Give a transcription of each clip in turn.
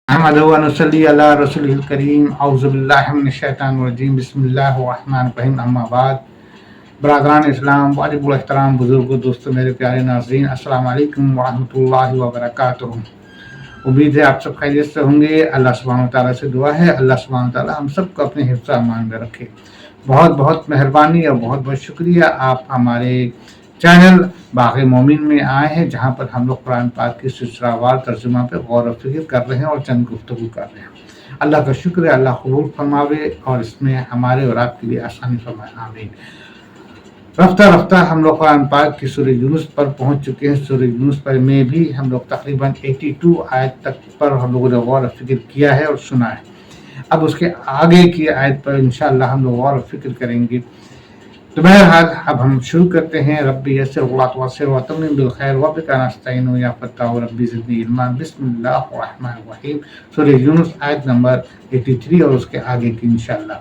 احمد ونصلی علی رسول الکریم اعوذ باللہ من الشیطان الرجیم بسم اللہ الرحمن الرحیم اما بعد برادران اسلام واجب الاحترام بزرگوں دوستوں میرے پیارے ناظرین السلام علیکم ورحمۃ اللہ وبرکاتہ۔ امید ہے آپ سب خیریت سے ہوں گے۔ اللہ سبحانہ تعالیٰ سے دعا ہے اللہ سبحانہ تعالیٰ ہم سب کو اپنے حفظ و امان میں رکھے۔ بہت بہت مہربانی اور بہت بہت شکریہ آپ ہمارے چینل باغ مومن میں آئے ہیں، جہاں پر ہم لوگ قرآن پاک کی سلسلہ وار ترجمہ پہ غور و فکر کر رہے ہیں اور چند گفتگو کر رہے ہیں۔ اللہ کا شکر ہے، اللہ قبول فرماوے اور اس میں ہمارے اور آپ کے لیے آسانی فرمائے، آمین۔ رفتہ رفتہ ہم لوگ قرآن پاک کی سورہ یونس پر پہنچ چکے ہیں۔ سورہ یونس پر میں بھی ہم لوگ تقریباً 82 آیت تک پر ہم لوگوں نے غور و فکر کیا ہے اور سنا ہے۔ اب اس کے آگے کی آیت پر انشاءاللہ ہم لوگ غور و فکر کریں گے۔ تو بہرحال اب ہم شروع کرتے ہیں۔ ربی یسر وعسر وتمم بالخیر وبک نستعین یا فتاح ربی زدنی علما۔ بسم اللہ الرحمن الرحیم، سورہ یونس آیت نمبر 83 اور اس کے آگے کی انشاءاللہ۔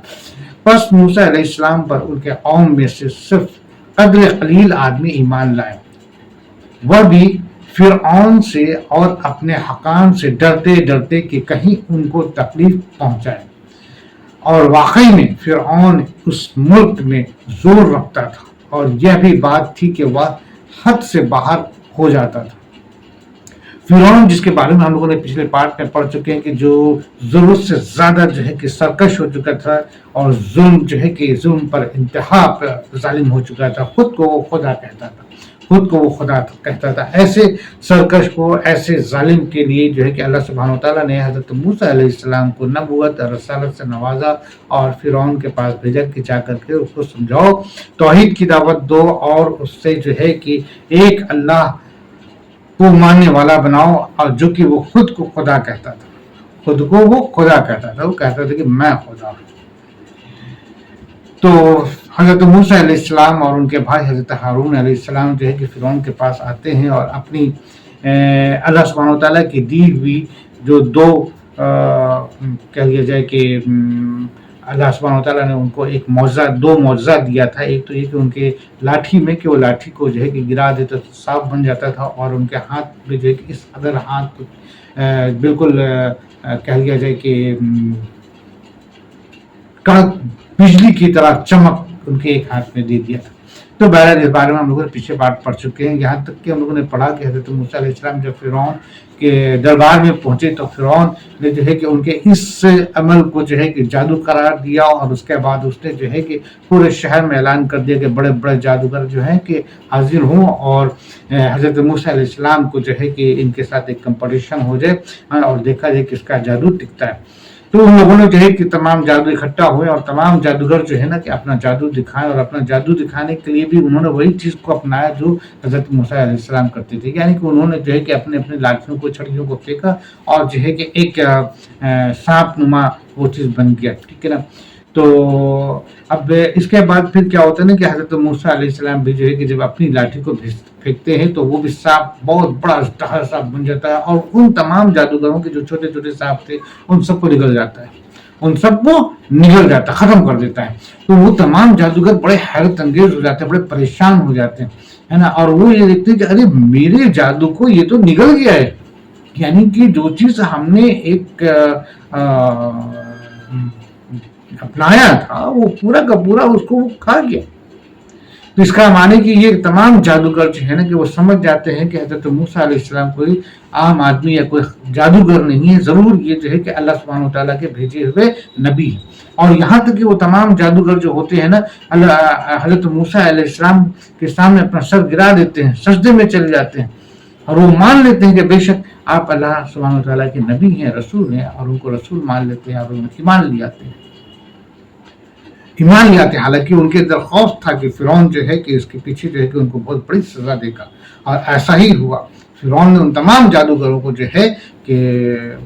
پس موسیٰ علیہ السلام پر ان کے قوم میں سے صرف قدر قلیل آدمی ایمان لائے، وہ بھی فرعون سے اور اپنے حکام سے ڈرتے ڈرتے کہ کہیں ان کو تکلیف پہنچائے۔ اور واقعی میں فرعون اس ملک میں زور رکھتا تھا، اور یہ بھی بات تھی کہ وہ حد سے باہر ہو جاتا تھا۔ فرعون جس کے بارے میں ہم لوگوں نے پچھلے پارٹ میں پڑھ چکے ہیں کہ جو ضرورت سے زیادہ جو ہے کہ سرکش ہو چکا تھا اور ظلم جو ہے کہ ظلم پر انتہا پر ظالم ہو چکا تھا، خود کو وہ خدا کہتا تھا، خود کو وہ خدا کہتا تھا۔ ایسے سرکش کو، ایسے ظالم کے لیے جو ہے کہ اللہ سبحانہ وتعالیٰ نے حضرت موسیٰ علیہ السلام کو نبوت اور رسالت سے نوازا اور فرعون کے پاس بھیجا کہ جا کر کے اس کو سمجھاؤ، توحید کی دعوت دو اور اس سے جو ہے کہ ایک اللہ کو ماننے والا بناؤ، اور جو کہ وہ خود کو خدا کہتا تھا، خود کو وہ خدا کہتا تھا، وہ کہتا تھا کہ میں خدا ہوں۔ تو حضرت موسیٰ علیہ السلام اور ان کے بھائی حضرت ہارون علیہ السلام جو ہے کہ فرعون کے پاس آتے ہیں اور اپنی اللہ سبحانہ وتعالیٰ کی دی ہوئی جو دو کہہ لیا جائے کہ اللہ سبحانہ وتعالیٰ نے ان کو ایک معجزہ، دو معجزہ دیا تھا۔ ایک تو یہ کہ ان کے لاٹھی میں کہ وہ لاٹھی کو جو ہے کہ گرا دیتا تو صاف بن جاتا تھا، اور ان کے ہاتھ میں جو ہے کہ اس قدر ہاتھ بالکل کہہ لیا جائے کہ کڑک بجلی کی طرح چمک ان کے ایک ہاتھ میں دے دیا تھا۔ تو بہرحال اس بارے میں ہم لوگوں نے پیچھے بات پڑھ چکے ہیں، یہاں تک کہ ہم لوگوں نے پڑھا کہ حضرت موسیٰ علیہ السلام جب فرعون کے دربار میں پہنچے تو فرعون نے جو ہے کہ ان کے اس عمل کو جو ہے کہ جادو قرار دیا، اور اس کے بعد اس نے جو ہے کہ پورے شہر میں اعلان کر دیا کہ بڑے بڑے جادوگر جو ہیں کہ حاضر ہوں، اور حضرت موسیٰ علیہ السلام کو جو ہے کہ ان کے ساتھ ایک کمپٹیشن ہو جائے اور دیکھا جائے کہ اس کا جادو ٹکتا ہے۔ تو ان لوگوں نے جو ہے کہ تمام جادو اکٹھا ہوئے اور تمام جادوگر جو ہے نا کہ اپنا جادو دکھائے، اور اپنا جادو دکھانے کے لیے بھی انہوں نے وہی چیز کو اپنایا جو حضرت موسیٰ علیہ السلام کرتے تھے، یعنی کہ انہوں نے جو ہے کہ اپنے اپنے لاٹھیوں کو، چھڑیوں کو پھینکا اور جو ہے کہ ایک سانپ نما وہ چیز بن گیا، ٹھیک ہے نا۔ تو اب اس کے بعد پھر کیا ہوتا ہے نا کہ حضرت موسیٰ علیہ السلام بھی جو ہے کہ جب اپنی لاٹھی کو پھینکتے ہیں تو وہ بھی سانپ بہت بڑا اژدہا سانپ بن جاتا ہے، اور ان تمام جادوگروں کے جو چھوٹے چھوٹے سانپ تھے ان سب کو نگل جاتا ہے، ان سب کو نگل جاتا ہے، ختم کر دیتا ہے۔ تو وہ تمام جادوگر بڑے حیرت انگیز ہو جاتے ہیں، بڑے پریشان ہو جاتے ہیں، ہے نا، اور وہ یہ دیکھتے ہیں کہ ارے میرے جادو کو یہ تو نگل گیا ہے، یعنی کہ جو چیز ہم نے ایک اپنایا تھا وہ پورا کا پورا اس کو وہ کھا گیا۔ تو اس کا معنی کہ یہ تمام جادوگر جو ہے نا کہ وہ سمجھ جاتے ہیں کہ حضرت موسیٰ علیہ السلام کوئی عام آدمی یا کوئی جادوگر نہیں ہے، ضرور یہ جو ہے کہ اللہ سبحانہ وتعالیٰ کے بھیجے ہوئے نبی ہے۔ اور یہاں تک کہ وہ تمام جادوگر جو ہوتے ہیں نا حضرت موسیٰ علیہ السلام کے سامنے اپنا سر گرا دیتے ہیں، سجدے میں چلے جاتے ہیں، اور وہ مان لیتے ہیں کہ بے شک آپ اللہ سبحانہ وتعالیٰ کے نبی ہیں، رسول ہیں، اور ان کو رسول مان لیتے ہیں اور ان کو ایمان لے آتے ہیں، ایمان لے آتے ہیں۔ حالانکہ ان کے اندر خوف تھا کہ فرعون جو ہے کہ اس کے پیچھے جو ہے کہ ان کو بہت بڑی سزا دے گا، اور ایسا ہی ہوا۔ فرعون نے ان تمام جادوگروں کو جو ہے کہ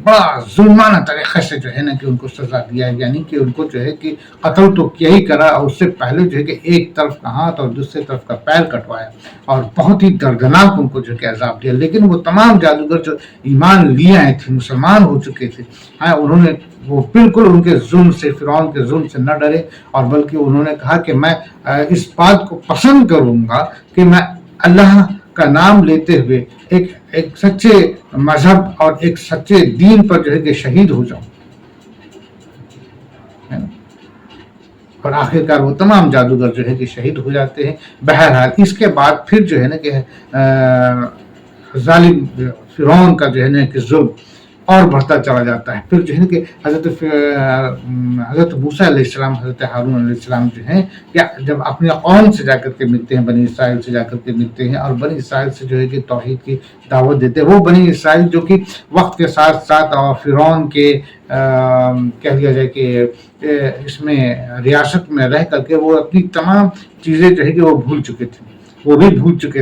بڑا ظلمانہ طریقے سے جو ہے نا کہ ان کو سزا دیا، یعنی کہ ان کو جو ہے کہ قتل تو کیا ہی کرا، اور اس سے پہلے جو ہے کہ ایک طرف کا ہاتھ اور دوسرے طرف کا پیر کٹوایا، اور بہت ہی دردناک ان کو جو کہ عذاب دیا۔ لیکن وہ تمام جادوگر جو ایمان لیے آئے تھے، مسلمان ہو چکے تھے، انہوں نے وہ بالکل ان کے ظلم سے، فرعون کے ظلم سے نہ ڈرے، اور بلکہ انہوں نے کہا کہ میں اس بات کو پسند کروں گا کہ میں اللہ کا نام لیتے ہوئے ایک سچے مذہب اور ایک سچے دین پر جو ہے کہ شہید ہو جاؤں. اور آخرکار وہ تمام جادوگر جو ہے کہ شہید ہو جاتے ہیں. بہرحال اس کے بعد پھر جو ہے نا کہ ظالم فرعون کا جو ہے نا کہ ظلم اور بڑھتا چلا جاتا ہے. پھر جو ہے کہ حضرت موسیٰ علیہ السلام، حضرت ہارون علیہ السلام جو ہیں کہ جب اپنے قوم سے جا کر کے ملتے ہیں، بنی اسرائیل سے جا کر کے ملتے ہیں اور بنی اسرائیل سے جو ہے کہ توحید کی دعوت دیتے ہیں. وہ بنی اسرائیل جو کہ وقت کے ساتھ ساتھ اور فرعون کے کہہ لیا جائے کہ اس میں ریاست میں رہ کر کے وہ اپنی تمام چیزیں جو ہے کہ وہ بھول چکے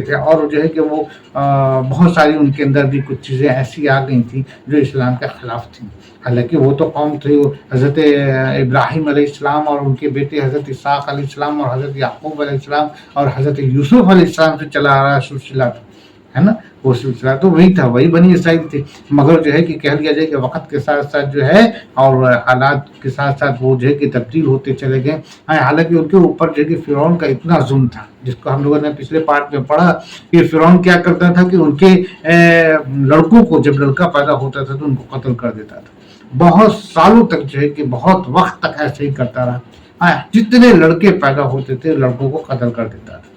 تھے اور جو ہے کہ وہ بہت ساری ان کے اندر بھی کچھ چیزیں ایسی آ گئی تھیں جو اسلام کے خلاف تھیں. حالانکہ وہ تو قوم تھی حضرت ابراہیم علیہ السلام اور ان کے بیٹے حضرت اسحاق علیہ السلام اور حضرت یعقوب علیہ السلام اور حضرت یوسف علیہ السلام سے چلا آ رہا سلسلہ ہے نا. وہ سلسلہ تو وہی تھا، وہی بنی اسرائیل تھی. مگر جو ہے کہ کہہ لیا جائے کہ وقت کے ساتھ ساتھ جو ہے اور حالات کے ساتھ ساتھ وہ جو ہے کہ تبدیل ہوتے چلے گئے. حالانکہ ان کے اوپر جو ہے کہ فرعون کا اتنا ظلم تھا، جس کو ہم لوگوں نے پچھلے پارٹ میں پڑھا کہ فرعون کیا کرتا تھا کہ ان کے لڑکوں کو جب لڑکا پیدا ہوتا تھا تو ان کو قتل کر دیتا تھا. بہت سالوں تک جو ہے کہ بہت وقت تک ایسے ہی کرتا رہا. جتنے لڑکے پیدا ہوتے تھے لڑکوں کو قتل کر دیتا تھا.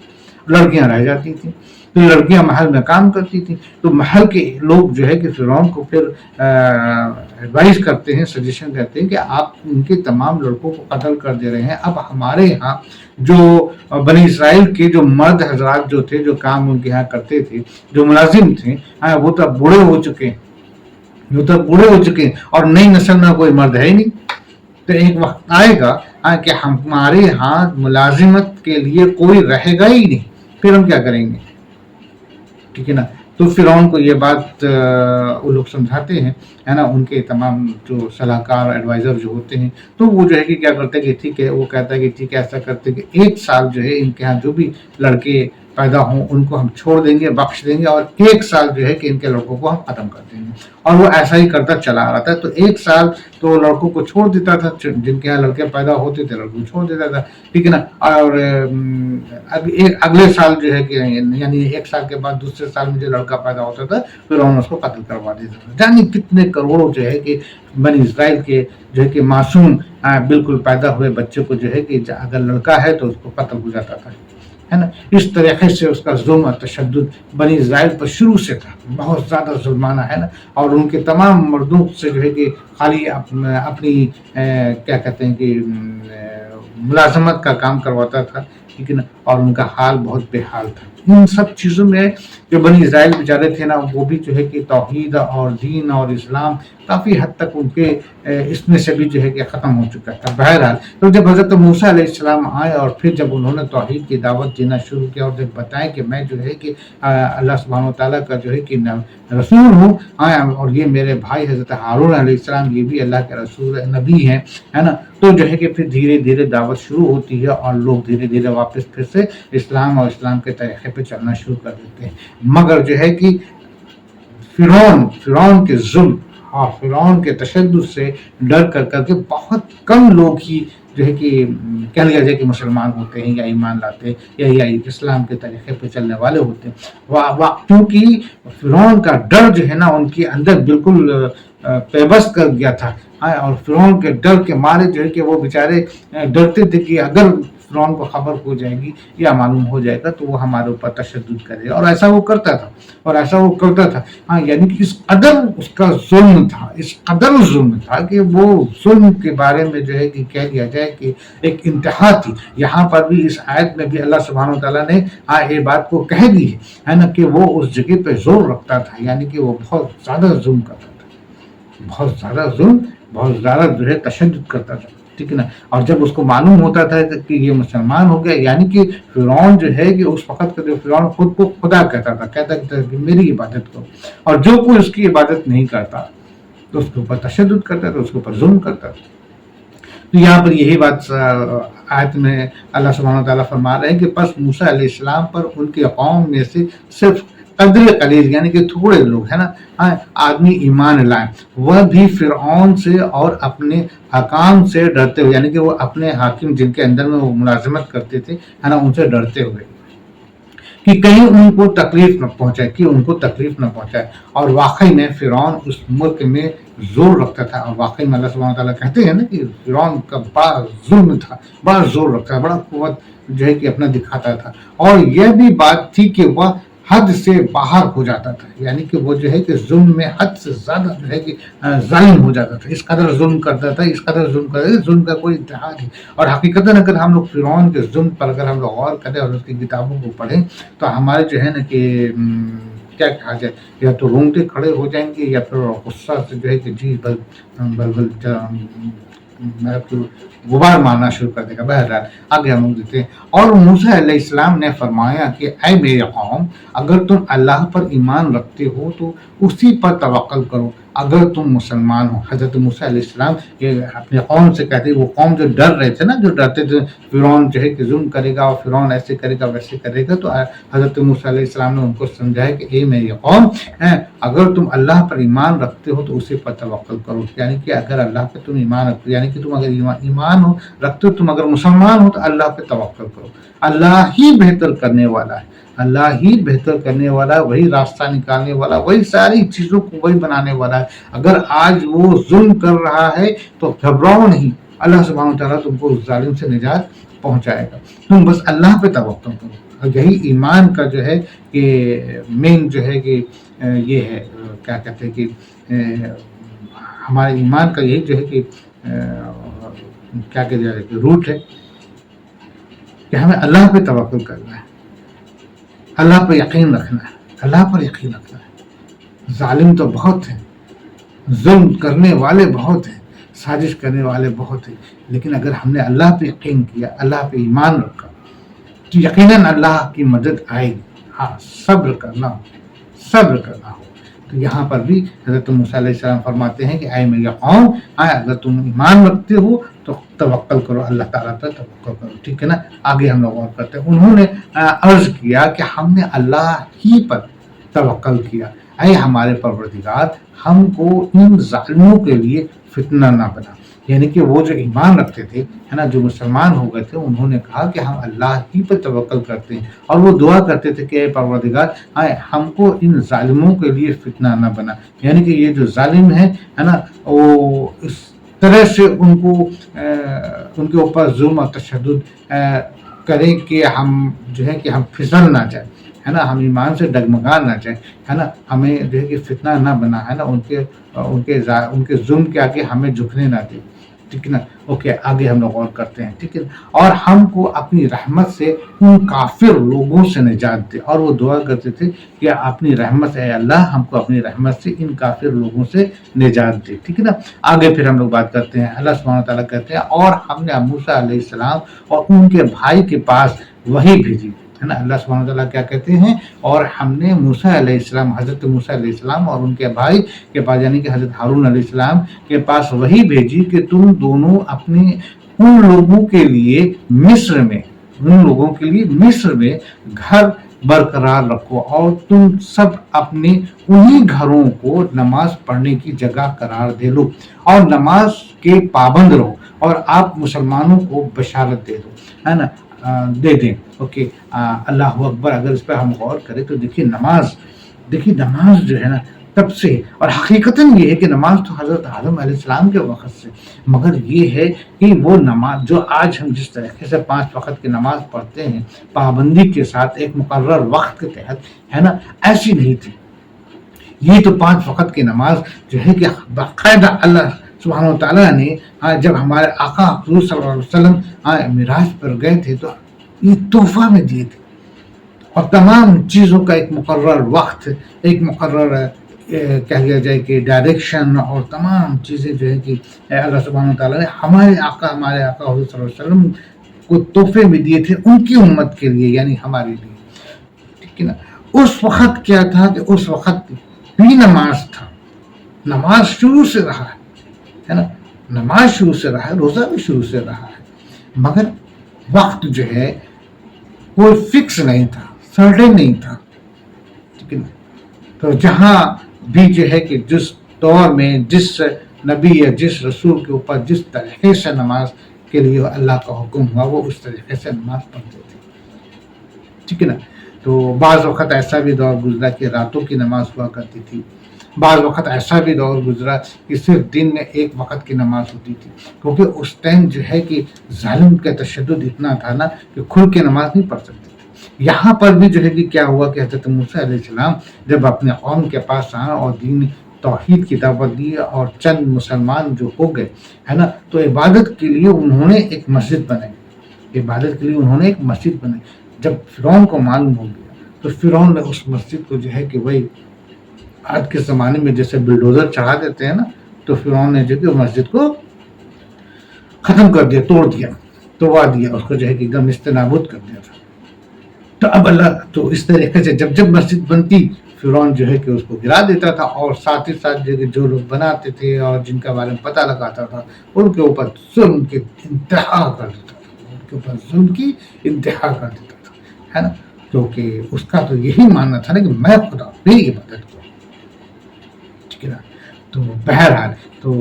لڑکیاں رہ جاتی تھیں تو لڑکیاں محل میں کام کرتی تھیں. تو محل کے لوگ جو ہے کہ فرعون کو پھر ایڈوائز کرتے ہیں، سجیشن دیتے ہیں کہ آپ ان کے تمام لڑکوں کو قتل کر دے رہے ہیں. اب ہمارے یہاں جو بنی اسرائیل کے جو مرد حضرات جو تھے، جو کام ان کے یہاں کرتے تھے، جو ملازم تھے، وہ تو بوڑھے ہو چکے ہیں اور نئی نسل میں کوئی مرد ہے ہی نہیں. تو ایک وقت آئے گا کہ ہمارے یہاں ملازمت کے لیے کوئی رہے گا ہی نہیں، پھر ہم کیا کریں گے؟ ٹھیک ہے نا. تو فرعون کو یہ بات وہ لوگ سمجھاتے ہیں ہے نا، ان کے تمام جو صلاح کار ایڈوائزر جو ہوتے ہیں. تو وہ جو ہے کہ کیا کرتے ہیں کہ ٹھیک ہے، وہ کہتا ہے کہ ٹھیک ہے ایسا کرتے کہ 1 سال جو ہے ان کے یہاں جو بھی لڑکے پیدا ہوں ان کو ہم چھوڑ دیں گے، بخش دیں گے، اور 1 سال جو ہے کہ ان کے لڑکوں کو ہم ختم کر دیں گے. اور وہ ایسا ہی کرتا چلا آ رہا تھا. تو 1 سال تو لڑکوں کو چھوڑ دیتا تھا، جن کے یہاں لڑکے پیدا ہوتے تھے لڑکوں کو چھوڑ دیتا تھا. ٹھیک ہے نا. اور اگلے سال جو ہے کہ یعنی 1 سال کے بعد دوسرے سال میں جو لڑکا پیدا ہوتا تھا پھر ہم اس کو قتل کروا دیتا تھا. یعنی کتنے کروڑوں جو ہے کہ بنی اسرائیل کے جو ہے کہ معصوم بالکل پیدا ہوئے بچے کو جو ہے کہ اگر لڑکا ہے تو اس کو قتل ہو جاتا تھا، ہے نا. اس طریقے سے اس کا ظلم اور تشدد بنی اسرائیل پر شروع سے تھا، بہت زیادہ ظلمانہ ہے نا. اور ان کے تمام مردوں سے جو ہے کہ خالی اپنی کیا کہتے ہیں کہ ملازمت کا کام کرواتا تھا. ٹھیک ہے نا. اور ان کا حال بہت بے حال تھا. ان سب چیزوں میں جو بنی اسرائیل بیچارے تھے نا، وہ بھی جو ہے کہ توحید اور دین اور اسلام کافی حد تک ان کے اس میں سے بھی جو ہے کہ ختم ہو چکا تھا. بہرحال تو جب حضرت موسیٰ علیہ السلام آئے اور پھر جب انہوں نے توحید کی دعوت دینا شروع کیا اور جب بتائیں کہ میں جو ہے کہ اللہ سبحانہ و تعالیٰ کا جو ہے کہ رسول ہوں، اور یہ میرے بھائی حضرت ہارون علیہ السلام یہ بھی اللہ کے رسول نبی ہیں، ہے نا. تو جو ہے کہ پھر دھیرے دھیرے دعوت شروع ہوتی ہے اور لوگ دھیرے دھیرے واپس پھر سے اسلام اور اسلام کے طریقے پہ چلنا شروع کر دیتے ہیں. مگر جو ہے کہ فرعون کے ظلم اور فرعون کے تشدد سے ڈر کر کے بہت کم لوگ ہی جو ہے کہ کہہ لیا جائے کہ مسلمان ہوتے ہیں یا ایمان لاتے ہیں یا اسلام کے طریقے پہ چلنے والے ہوتے ہیں. کیونکہ فرعون کا ڈر جو ہے نا ان کے اندر بالکل پیوست کر گیا تھا. اور فرعون کے ڈر کے مارے جو ہے کہ وہ بیچارے ڈرتے تھے کہ اگر فرعون کو خبر ہو جائے گی یا معلوم ہو جائے گا تو وہ ہمارے اوپر تشدد کرے گا. اور ایسا وہ کرتا تھا یعنی کہ اس قدر اس کا ظلم تھا کہ وہ ظلم کے بارے میں جو ہے کہ کہہ لیا جائے کہ ایک انتہا تھی. یہاں پر بھی اس آیت میں بھی اللہ سبحانہ و تعالیٰ نے یہ بات کو کہہ دی ہے نا کہ وہ اس جگہ پہ زور رکھتا تھا، یعنی کہ وہ بہت زیادہ ظلم کرتا تھا، بہت زیادہ جو ہے تشدد کرتا تھا. ٹھیک ہے نا. اور جب اس کو معلوم ہوتا تھا کہ یہ مسلمان ہو گیا، یعنی کہ فرعون جو ہے کہ اس وقت کا جو فرعون خود کو خدا کہتا تھا کہ میری عبادت کرو، اور جو کوئی اس کی عبادت نہیں کرتا تو اس کے اوپر تشدد کرتا تھا، اس کے اوپر ظلم کرتا تھا. تو یہاں پر یہی بات آیت میں اللہ سبحانہ تعالیٰ فرما رہے ہیں کہ پس موسیٰ علیہ السلام پر ان کے قوم میں سے صرف قدر قلیل یعنی کہ تھوڑے لوگ ہے نا آدمی ایمان لائے، وہ بھی فرعون سے اور اپنے حکام سے ڈرتے ہوئے، یعنی کہ وہ اپنے حاکم جن کے اندر میں وہ ملازمت کرتے تھے ہے نا ان سے ڈرتے ہوئے. کہ کہیں ان کو تکلیف نہ پہنچائے اور واقعی میں فرعون اس ملک میں زور رکھتا تھا، اور واقعی میں اللہ سبحانہ تعالیٰ کہتے ہیں نا کہ فرعون کا بڑا ظلم تھا، بڑا زور رکھتا تھا، بڑا قوت جو ہے کہ اپنا دکھاتا تھا، اور یہ بھی بات تھی کہ وہ حد سے باہر ہو جاتا تھا، یعنی کہ وہ جو ہے کہ ظلم میں حد سے زیادہ جو ہے کہ ظالم ہو جاتا تھا، اس قدر ظلم کرتا تھا، ظلم کا کوئی انتہا نہیں۔ اور حقیقتاً اگر ہم لوگ فرعون کے ظلم پر اگر ہم لوگ غور کریں اور اس کی کتابوں کو پڑھیں تو ہمارے جو ہے نا کہ کیا کہا جائے، یا تو رونگٹے کھڑے ہو جائیں گے یا پھر غصہ سے جو ہے کہ جی غبار مارنا شروع کر دے گا۔ بہرحال آگے ہم دیکھتے ہیں، اور موسیٰ علیہ السلام نے فرمایا کہ اے میرے قوم، اگر تم اللہ پر ایمان رکھتے ہو تو اسی پر توکل کرو اگر تم مسلمان ہو۔ حضرت موسیٰ علیہ السلام یہ اپنے قوم سے کہتے، وہ قوم جو ڈر رہے تھے نا، جو ڈرتے تھے فرعون جو ہے کہ ظلم کرے گا اور فرعون ایسے کرے گا ویسے کرے گا، تو حضرت موسیٰ علیہ السلام نے ان کو سمجھایا کہ اے میری قوم، اگر تم اللہ پر ایمان رکھتے ہو تو اسی پر توکل کرو، یعنی کہ اگر اللہ پہ تم ایمان رکھتے، یعنی کہ تم اگر ایمان رکھتے ہو، تم اگر مسلمان ہو تو اللہ پہ توکل کرو، اللہ ہی بہتر کرنے والا ہے، اللہ ہی بہتر کرنے والا ہے، وہی راستہ نکالنے والا، وہی ساری چیزوں کو وہی بنانے والا ہے۔ اگر آج وہ ظلم کر رہا ہے تو گھبراؤ نہیں، اللہ سبحانہ وتعالیٰ تم کو اس ظالم سے نجات پہنچائے گا، تم بس اللہ پہ توکل کرو۔ یہی ایمان کا جو ہے کہ مین جو ہے کہ یہ ہے، کیا کہتے ہیں کہ ہمارے ایمان کا یہی جو ہے کہ کیا کہتے ہیں کہ روٹ ہے کہ ہمیں اللہ پہ توکل کرنا ہے، اللہ پر یقین رکھنا ہے، اللہ پر یقین رکھنا ہے۔ ظالم تو بہت ہیں، ظلم کرنے والے بہت ہیں، سازش کرنے والے بہت ہیں، لیکن اگر ہم نے اللہ پہ یقین کیا، اللہ پہ ایمان رکھا تو یقیناً اللہ کی مدد آئے گی۔ ہاں، صبر کرنا ہو۔ تو یہاں پر بھی حضرت موسیٰ علیہ السلام فرماتے ہیں کہ اے میری قوم، اگر تم ایمان رکھتے ہو تو توکل کرو، اللہ تعالیٰ پر توکل کرو، ٹھیک ہے نا۔ آگے ہم لوگ غور کرتے ہیں، انہوں نے عرض کیا کہ ہم نے اللہ ہی پر توکل کیا، اے ہمارے پروردگار، ہم کو ان ظالموں کے لیے فتنہ نہ بنا، یعنی کہ وہ جو ایمان رکھتے تھے، ہے نا، جو مسلمان ہو گئے تھے، انہوں نے کہا کہ ہم اللہ ہی پر توکل کرتے ہیں، اور وہ دعا کرتے تھے کہ اے پروردگار، ہم کو ان ظالموں کے لیے فتنہ نہ بنا، یعنی کہ یہ جو ظالم ہے نا، وہ اس طرح سے ان کے اوپر ظلم اور تشدد کریں کہ ہم جو ہے کہ ہم پھسل نہ جائیں، ہے نا، ہم ایمان سے ڈگمگا نہ جائیں، ہے نا، ہمیں جو ہے کہ فتنہ نہ بنا، ہے نا، ان کے ظلم کے آگے ہمیں جھکنے نہ دے، ٹھیک ہے نا۔ اوکے، آگے ہم لوگ غور کرتے ہیں، ٹھیک ہے، اور ہم کو اپنی رحمت سے ان کافر لوگوں سے نجات دے، اور وہ دعا کرتے تھے کہ اپنی رحمت سے، اے اللہ، ہم کو اپنی رحمت سے ان کافر لوگوں سے نجات دے، ٹھیک ہے نا۔ آگے پھر ہم لوگ بات کرتے ہیں، اللہ سبحانہ تعالیٰ کہتے ہیں، اور ہم نے موسیٰ علیہ السلام اور ان کے بھائی کے پاس وحی بھیجی، ہے نا۔ اللہ سبحانہ تعالیٰ کیا کہتے ہیں، اور ہم نے موسیٰ علیہ السلام، حضرت موسیٰ علیہ السلام اور ان کے بھائی کے پاس، یعنی کہ حضرت ہارون علیہ السلام کے پاس وحی بھیجی کہ تم دونوں اپنے ان لوگوں کے لیے مصر میں گھر برقرار رکھو، اور تم سب اپنے انہی گھروں کو نماز پڑھنے کی جگہ قرار دے لو، اور نماز کے پابند رہو، اور آپ مسلمانوں کو بشارت دے دو، ہے نا، دے دیں۔ اوکے، اللہ اکبر۔ اگر اس پہ ہم غور کریں تو دیکھیے نماز جو ہے نا تب سے، اور حقیقتاً یہ ہے کہ نماز تو حضرت آدم علیہ السلام کے وقت سے، مگر یہ ہے کہ وہ نماز جو آج ہم جس طریقے سے 5 وقت کی نماز پڑھتے ہیں پابندی کے ساتھ، ایک مقرر وقت کے تحت، ہے نا، ایسی نہیں تھی۔ یہ تو 5 وقت کی نماز جو ہے کہ باقاعدہ اللہ سبحانہ وتعالیٰ نے جب ہمارے آقا حضور صلی اللہ علیہ وسلم معراج پر گئے تھے تو یہ تحفہ میں دیے تھے، اور تمام چیزوں کا ایک مقرر وقت، ایک مقرر کہہ لیا جائے کہ ڈائریکشن، اور تمام چیزیں جو ہے کہ اللہ سبحانہ وتعالیٰ نے ہمارے آقا حضور صلی اللہ علیہ وسلم کو تحفے میں دیے تھے، ان کی امت کے لیے، یعنی ہمارے لیے، ٹھیک ہے نا۔ اس وقت کیا تھا کہ اس وقت بھی نماز تھا، نماز شروع سے رہا ہے نا، نماز شروع سے رہا ہے، روزہ بھی شروع سے رہا ہے، مگر وقت جو ہے کوئی فکس نہیں تھا، سرٹن نہیں تھا، ٹھیک ہے نا۔ تو جہاں بھی جو ہے کہ جس دور میں جس نبی یا جس رسول کے اوپر جس طریقے سے نماز کے لیے اللہ کا حکم ہوا، وہ اس طریقے سے نماز پڑھتے تھے، ٹھیک ہے نا۔ تو بعض وقت ایسا بھی دور گزرا کہ راتوں کی نماز ہوا کرتی تھی، بعض وقت ایسا بھی دور گزرا کہ صرف دن میں ایک وقت کی نماز ہوتی تھی، کیونکہ اس ٹائم جو ہے کہ ظالم کا تشدد اتنا تھا نا کہ کھل کے نماز نہیں پڑھ سکتے تھے۔ یہاں پر بھی جو ہے کہ کیا ہوا کہ حضرت موسیٰ علیہ السلام جب اپنے قوم کے پاس آئے اور دین توحید کی دعوت دی اور چند مسلمان جو ہو گئے ہے نا، تو عبادت کے لیے انہوں نے ایک مسجد بنائی، عبادت کے لیے انہوں نے ایک مسجد بنائی۔ جب فرعون کو معلوم ہو گیا تو فرعون نے اس مسجد کو جو ہے کہ وہی آج کے زمانے میں جیسے بلڈوزر چڑھا دیتے ہیں نا، تو فرعون نے جو کہ مسجد کو ختم کر دیا، توڑ دیا، توڑا دیا، اس کو جو ہے کہ ایک دم نابود کر دیا تھا۔ تو اب اللہ تو اس طریقے سے جب جب مسجد بنتی فرعون جو ہے کہ اس کو گرا دیتا تھا، اور ساتھ ہی ساتھ جو لوگ بناتے تھے اور جن کا بارے میں پتہ لگاتا تھا ان کے اوپر ظلم کی انتہا کر دیتا تھا، ان کے اوپر ظلم کی انتہا کر دیتا تھا، ہے نا، کیونکہ اس کا تو یہی ماننا تھا نا کہ میں خدا پہ عبادت کروں، ٹھیک ہے نا۔ تو بہرحال تو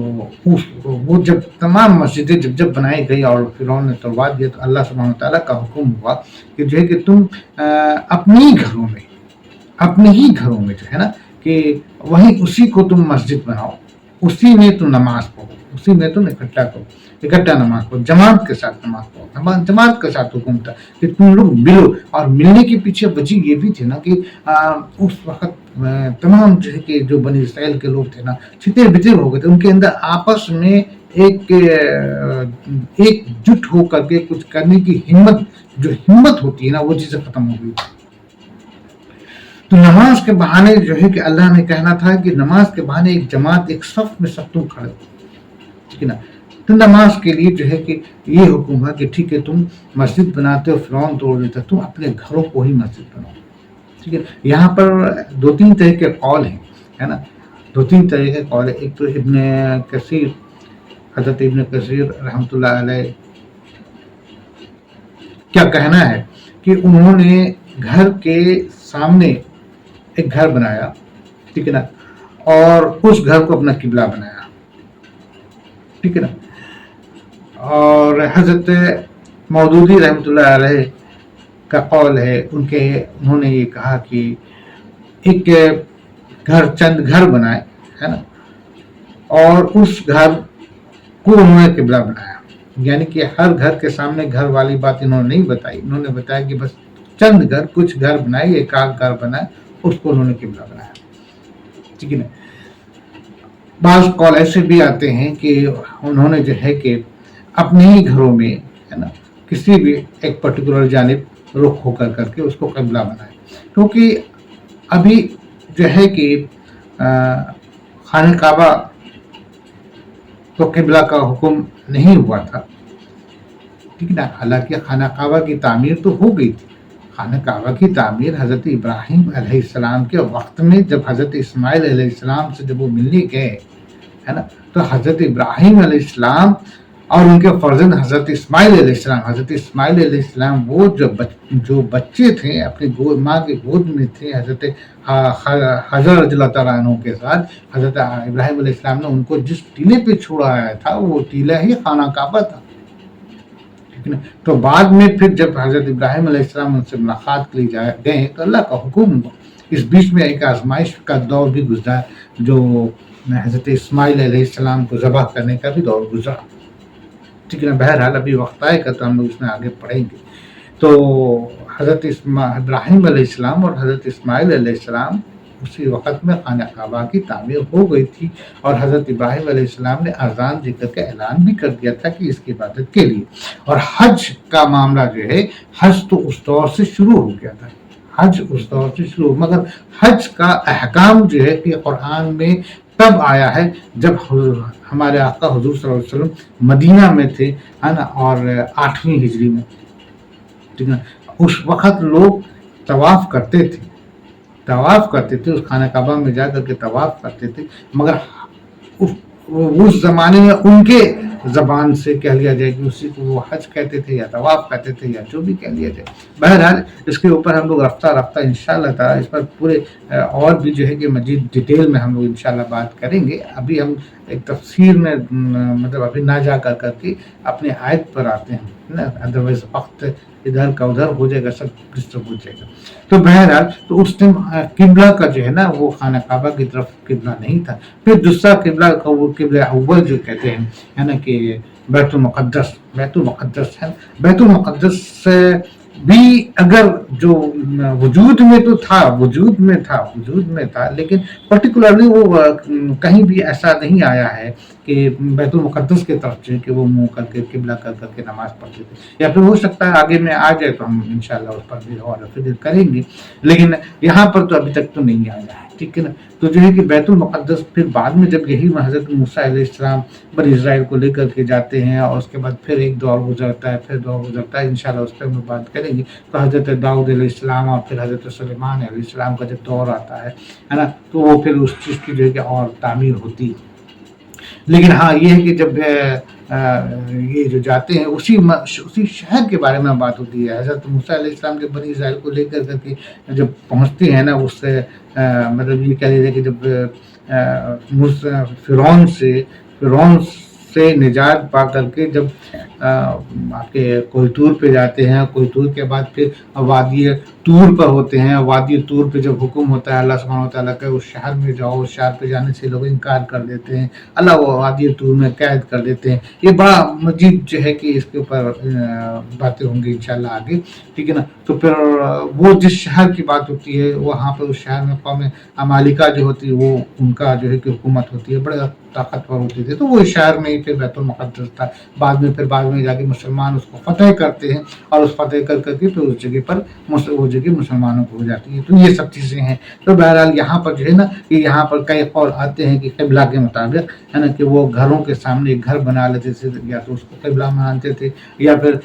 وہ جب تمام مسجدیں جب بنائی گئی اور فرعون نے توڑوا دیا تو اللہ سبحانہ تعالیٰ کا حکم ہوا کہ جو ہے کہ تم اپنے ہی گھروں میں جو ہے نا کہ وہیں اسی کو تم مسجد بناؤ، اسی میں تم نماز پڑھو، اسی میں تم اکٹھا نماز پڑھو، جماعت کے ساتھ نماز پڑھو، جماعت کے ساتھ حکم تھا کہ تم لوگ ملو۔ اور ملنے کے پیچھے وجہ یہ بھی تھی نا کہ اس وقت تمام جو ہے کہ جو بنی اسرائیل کے لوگ تھے نا چھتر بتر ہو گئے تھے، ان کے اندر آپس میں ایک جٹ ہو کر کے کچھ کرنے کی ہمت ہوتی ہے نا، وہ چیزیں ختم ہو گئی۔ تو نماز کے بہانے جو ہے کہ اللہ نے کہنا تھا کہ نماز کے بہانے ایک جماعت، ایک صف میں سب تم کھڑے ہو، ٹھیک ہے نا۔ تو نماز کے لیے جو ہے کہ یہ حکم ہے کہ ٹھیک ہے تم مسجد بناتے ہو، فرعون توڑ دیتا، تم اپنے گھروں کو ہی مسجد بناؤ، ٹھیک ہے۔ یہاں پر دو تین طرح کے قول ہیں، ہے نا، دو تین طرح کے قول ہیں۔ ایک تو حضرت ابن کثیر رحمۃ اللہ علیہ کیا کہنا ہے کہ انہوں نے گھر کے سامنے ایک گھر بنایا، ٹھیک ہے نا، اور اس گھر کو اپنا قبلہ بنایا، ٹھیک ہے نا۔ اور حضرت مودودی رحمۃ اللہ علیہ کا قول ہے، انہوں نے یہ کہا کہ ایک چند گھر بنائے، ہے نا، اور اس گھر کو انہوں نے قبلہ بنایا، یعنی کہ ہر گھر کے سامنے گھر والی بات انہوں نے نہیں بتائی، انہوں نے بتایا کہ بس چند گھر، کچھ گھر بنائے، ایک آدھ گھر بنائے، اس کو انہوں نے قبلہ بنایا، ٹھیک ہے نا۔ بعض قول ایسے بھی آتے ہیں کہ انہوں نے جو ہے کہ اپنے ہی گھروں میں، ہے نا، کسی بھی ایک پرٹیکولر جانب رخ ہو کر کے اس کو قبلہ بنایا، کیونکہ ابھی جو ہے کہ خانہ کعبہ تو قبلہ کا حکم نہیں ہوا تھا، ٹھیک ہے نا۔ حالانکہ خانہ کعبہ کی تعمیر تو ہو گئی تھی، خانہ کعبہ کی تعمیر حضرت ابراہیم علیہ السلام کے وقت میں، جب حضرت اسماعیل علیہ السلام سے جب وہ ملنے گئے، ہے نا، تو حضرت ابراہیم علیہ السلام اور ان کے فرزند حضرت اسماعیل علیہ السلام وہ جو بچے تھے اپنی ماں کے گود میں تھے، حضرت حضرت رضی اللہ تعالیٰ عنہ کے ساتھ، حضرت ابراہیم علیہ السلام نے ان کو جس ٹیلے پہ چھوڑایا تھا وہ ٹیلہ ہی خانہ کعبہ تھا، ٹھیک ہے۔ تو بعد میں پھر جب حضرت ابراہیم علیہ السلام ان سے ملاقات کے لیے گئے تو اللہ کا حکم ہوا، اس بیچ میں ایک آزمائش کا دور بھی گزرا، جو حضرت اسماعیل علیہ السلام کو ذبح کرنے کا بھی دور گزرا، ٹھیک ہے نا۔ بہرحال ابھی وقت آئے گا تو ہم لوگ اس میں آگے پڑھیں گے۔ تو حضرت ابراہیم علیہ السلام اور حضرت اسماعیل علیہ السلام اسی وقت میں خانہ کعبہ کی تعمیر ہو گئی تھی، اور حضرت ابراہیم علیہ السلام نے اذان دے کر کے اعلان بھی کر دیا تھا کہ اس کی عبادت کے لیے۔ اور حج کا معاملہ جو ہے، حج تو اس دور سے شروع ہو گیا تھا، مگر حج کا احکام جو ہے کہ قرآن میں تب آیا ہے جب ہمارے آقا حضور صلی اللہ علیہ وسلم مدینہ میں تھے، ہے نا، اور 8ویں ہجری میں، ٹھیک ہے۔ اس وقت لوگ طواف کرتے تھے، اس خانہ کعبہ میں جا کر کے طواف کرتے تھے، مگر اس زمانے میں ان کے زبان سے کہہ لیا جائے کہ اسی کو وہ حج کہتے تھے یا طواف کہتے تھے یا جو بھی کہہ لیا جائے. بہرحال اس کے اوپر ہم لوگ رفتہ رفتہ انشاءاللہ تعالیٰ اس پر پورے اور بھی جو ہے کہ مزید ڈیٹیل میں ہم لوگ انشاءاللہ بات کریں گے. ابھی ہم ایک تفسیر میں مطلب ابھی نہ جا کر کے اپنے آیت پر آتے ہیں نا, ادروائز وقت ادھر کا ادھر ہو جائے گا, سب ڈسٹرب ہو جائے گا. تو بہرحال تو اس ٹائم قبلہ کا جو ہے نا وہ خانہ کعبہ کی طرف قبلہ نہیں تھا. پھر دوسرا قبلہ کا وہ قبلہ اول جو کہتے ہیں ہے نا کہ بیت المقدس ہے. بیت المقدس بھی اگر جو وجود میں تھا لیکن پرٹیکولرلی وہ کہیں بھی ایسا نہیں آیا ہے کہ بیت المقدس کی طرف جو ہے کہ وہ منہ کر کے قبلہ کر کے نماز پڑھتے تھے. یا پھر ہو سکتا ہے آگے میں آ جائے تو ہم انشاءاللہ اس پر بھی اور فکر کریں گے, لیکن یہاں پر تو ابھی تک تو نہیں آیا ہے. ٹھیک ہے نا. تو جو ہے کہ بیت المقدس پھر بعد میں جب یہی حضرت موسیٰ علیہ السلام بنی اسرائیل کو لے کر کے جاتے ہیں اور اس کے بعد پھر ایک دور گزرتا ہے انشاءاللہ اس پہ ہم بات کریں گے. تو حضرت داؤد علیہ السلام اور پھر حضرت سلیمان علیہ السلام کا جب دور آتا ہے نا, تو وہ پھر اس چیز کی جو ہے کہ اور تعمیر ہوتی ہے. لیکن ہاں یہ ہے کہ جب یہ جو جاتے ہیں اسی شہر کے بارے میں بات ہوتی ہے. حضرت موسیٰ علیہ السلام جب بنی اسرائیل کو لے کر کے جب پہنچتے ہیں نا, اس سے مطلب یہ کہہ لیجیے کہ جب فرعون سے نجات پا کر کے جب آپ کے کوہ طور پہ جاتے ہیں, کوہ طور کے بعد پھر وادی طور پر ہوتے ہیں. وادی طور پہ جب حکم ہوتا ہے اللہ سبحانہ و تعالیٰ کا اس شہر میں جاؤ, اس شہر پہ جانے سے لوگ انکار کر دیتے ہیں, اللہ وہ وادی طور میں قید کر دیتے ہیں. یہ بڑا مزید جو ہے کہ اس کے اوپر باتیں ہوں گی انشاءاللہ آگے. ٹھیک ہے نا. تو پھر وہ جس شہر کی بات ہوتی ہے وہاں پہ اس شہر میں قوم عمالقہ جو ہوتی ہے وہ ان کا جو ہے کہ حکومت ہوتی ہے, بڑے طاقتور ہوتی تھی. تو وہ شہر میں ہی پھر بیت المقدس تھا. بعد میں جا کے مسلمان اس کو فتح کرتے ہیں اور اس فتح کر کے پھر اس جگہ پر وہ جگہ مسلمانوں کو ہو جاتی ہے. تو یہ سب چیزیں ہیں. تو بہرحال یہاں پر جو ہے نا کہ یہاں پر کئی قول آتے ہیں کہ قبلہ کے مطابق ہے نا کہ وہ گھروں کے سامنے ایک گھر بنا لیتے تھے, یا تو اس کو قبلہ مانتے تھے, یا پھر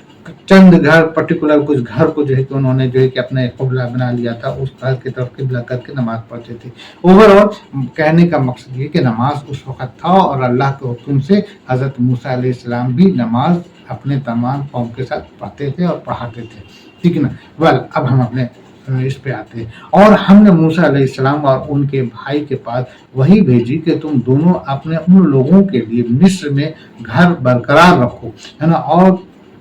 چند گھر پرٹیکولر کچھ گھر کو جو ہے کہ انہوں نے جو ہے کہ اپنا قبلہ بنا لیا تھا, اس گھر کی طرف قبلہ کر کے نماز پڑھتے تھے. اوور آل کہنے کا مقصد یہ کہ نماز اس وقت تھا اور اللہ کے حکم سے حضرت موسیٰ علیہ السلام بھی نماز اپنے تمام قوم کے ساتھ پڑھتے تھے اور پڑھاتے تھے. ٹھیک ہے نا. اب ہم اپنے اس پہ آتے ہیں, اور ہم نے موسیٰ علیہ السلام اور ان کے بھائی کے پاس وہی بھیجی کہ تم دونوں اپنے ان لوگوں کے لیے مصر میں گھر برقرار رکھو, ہے نا,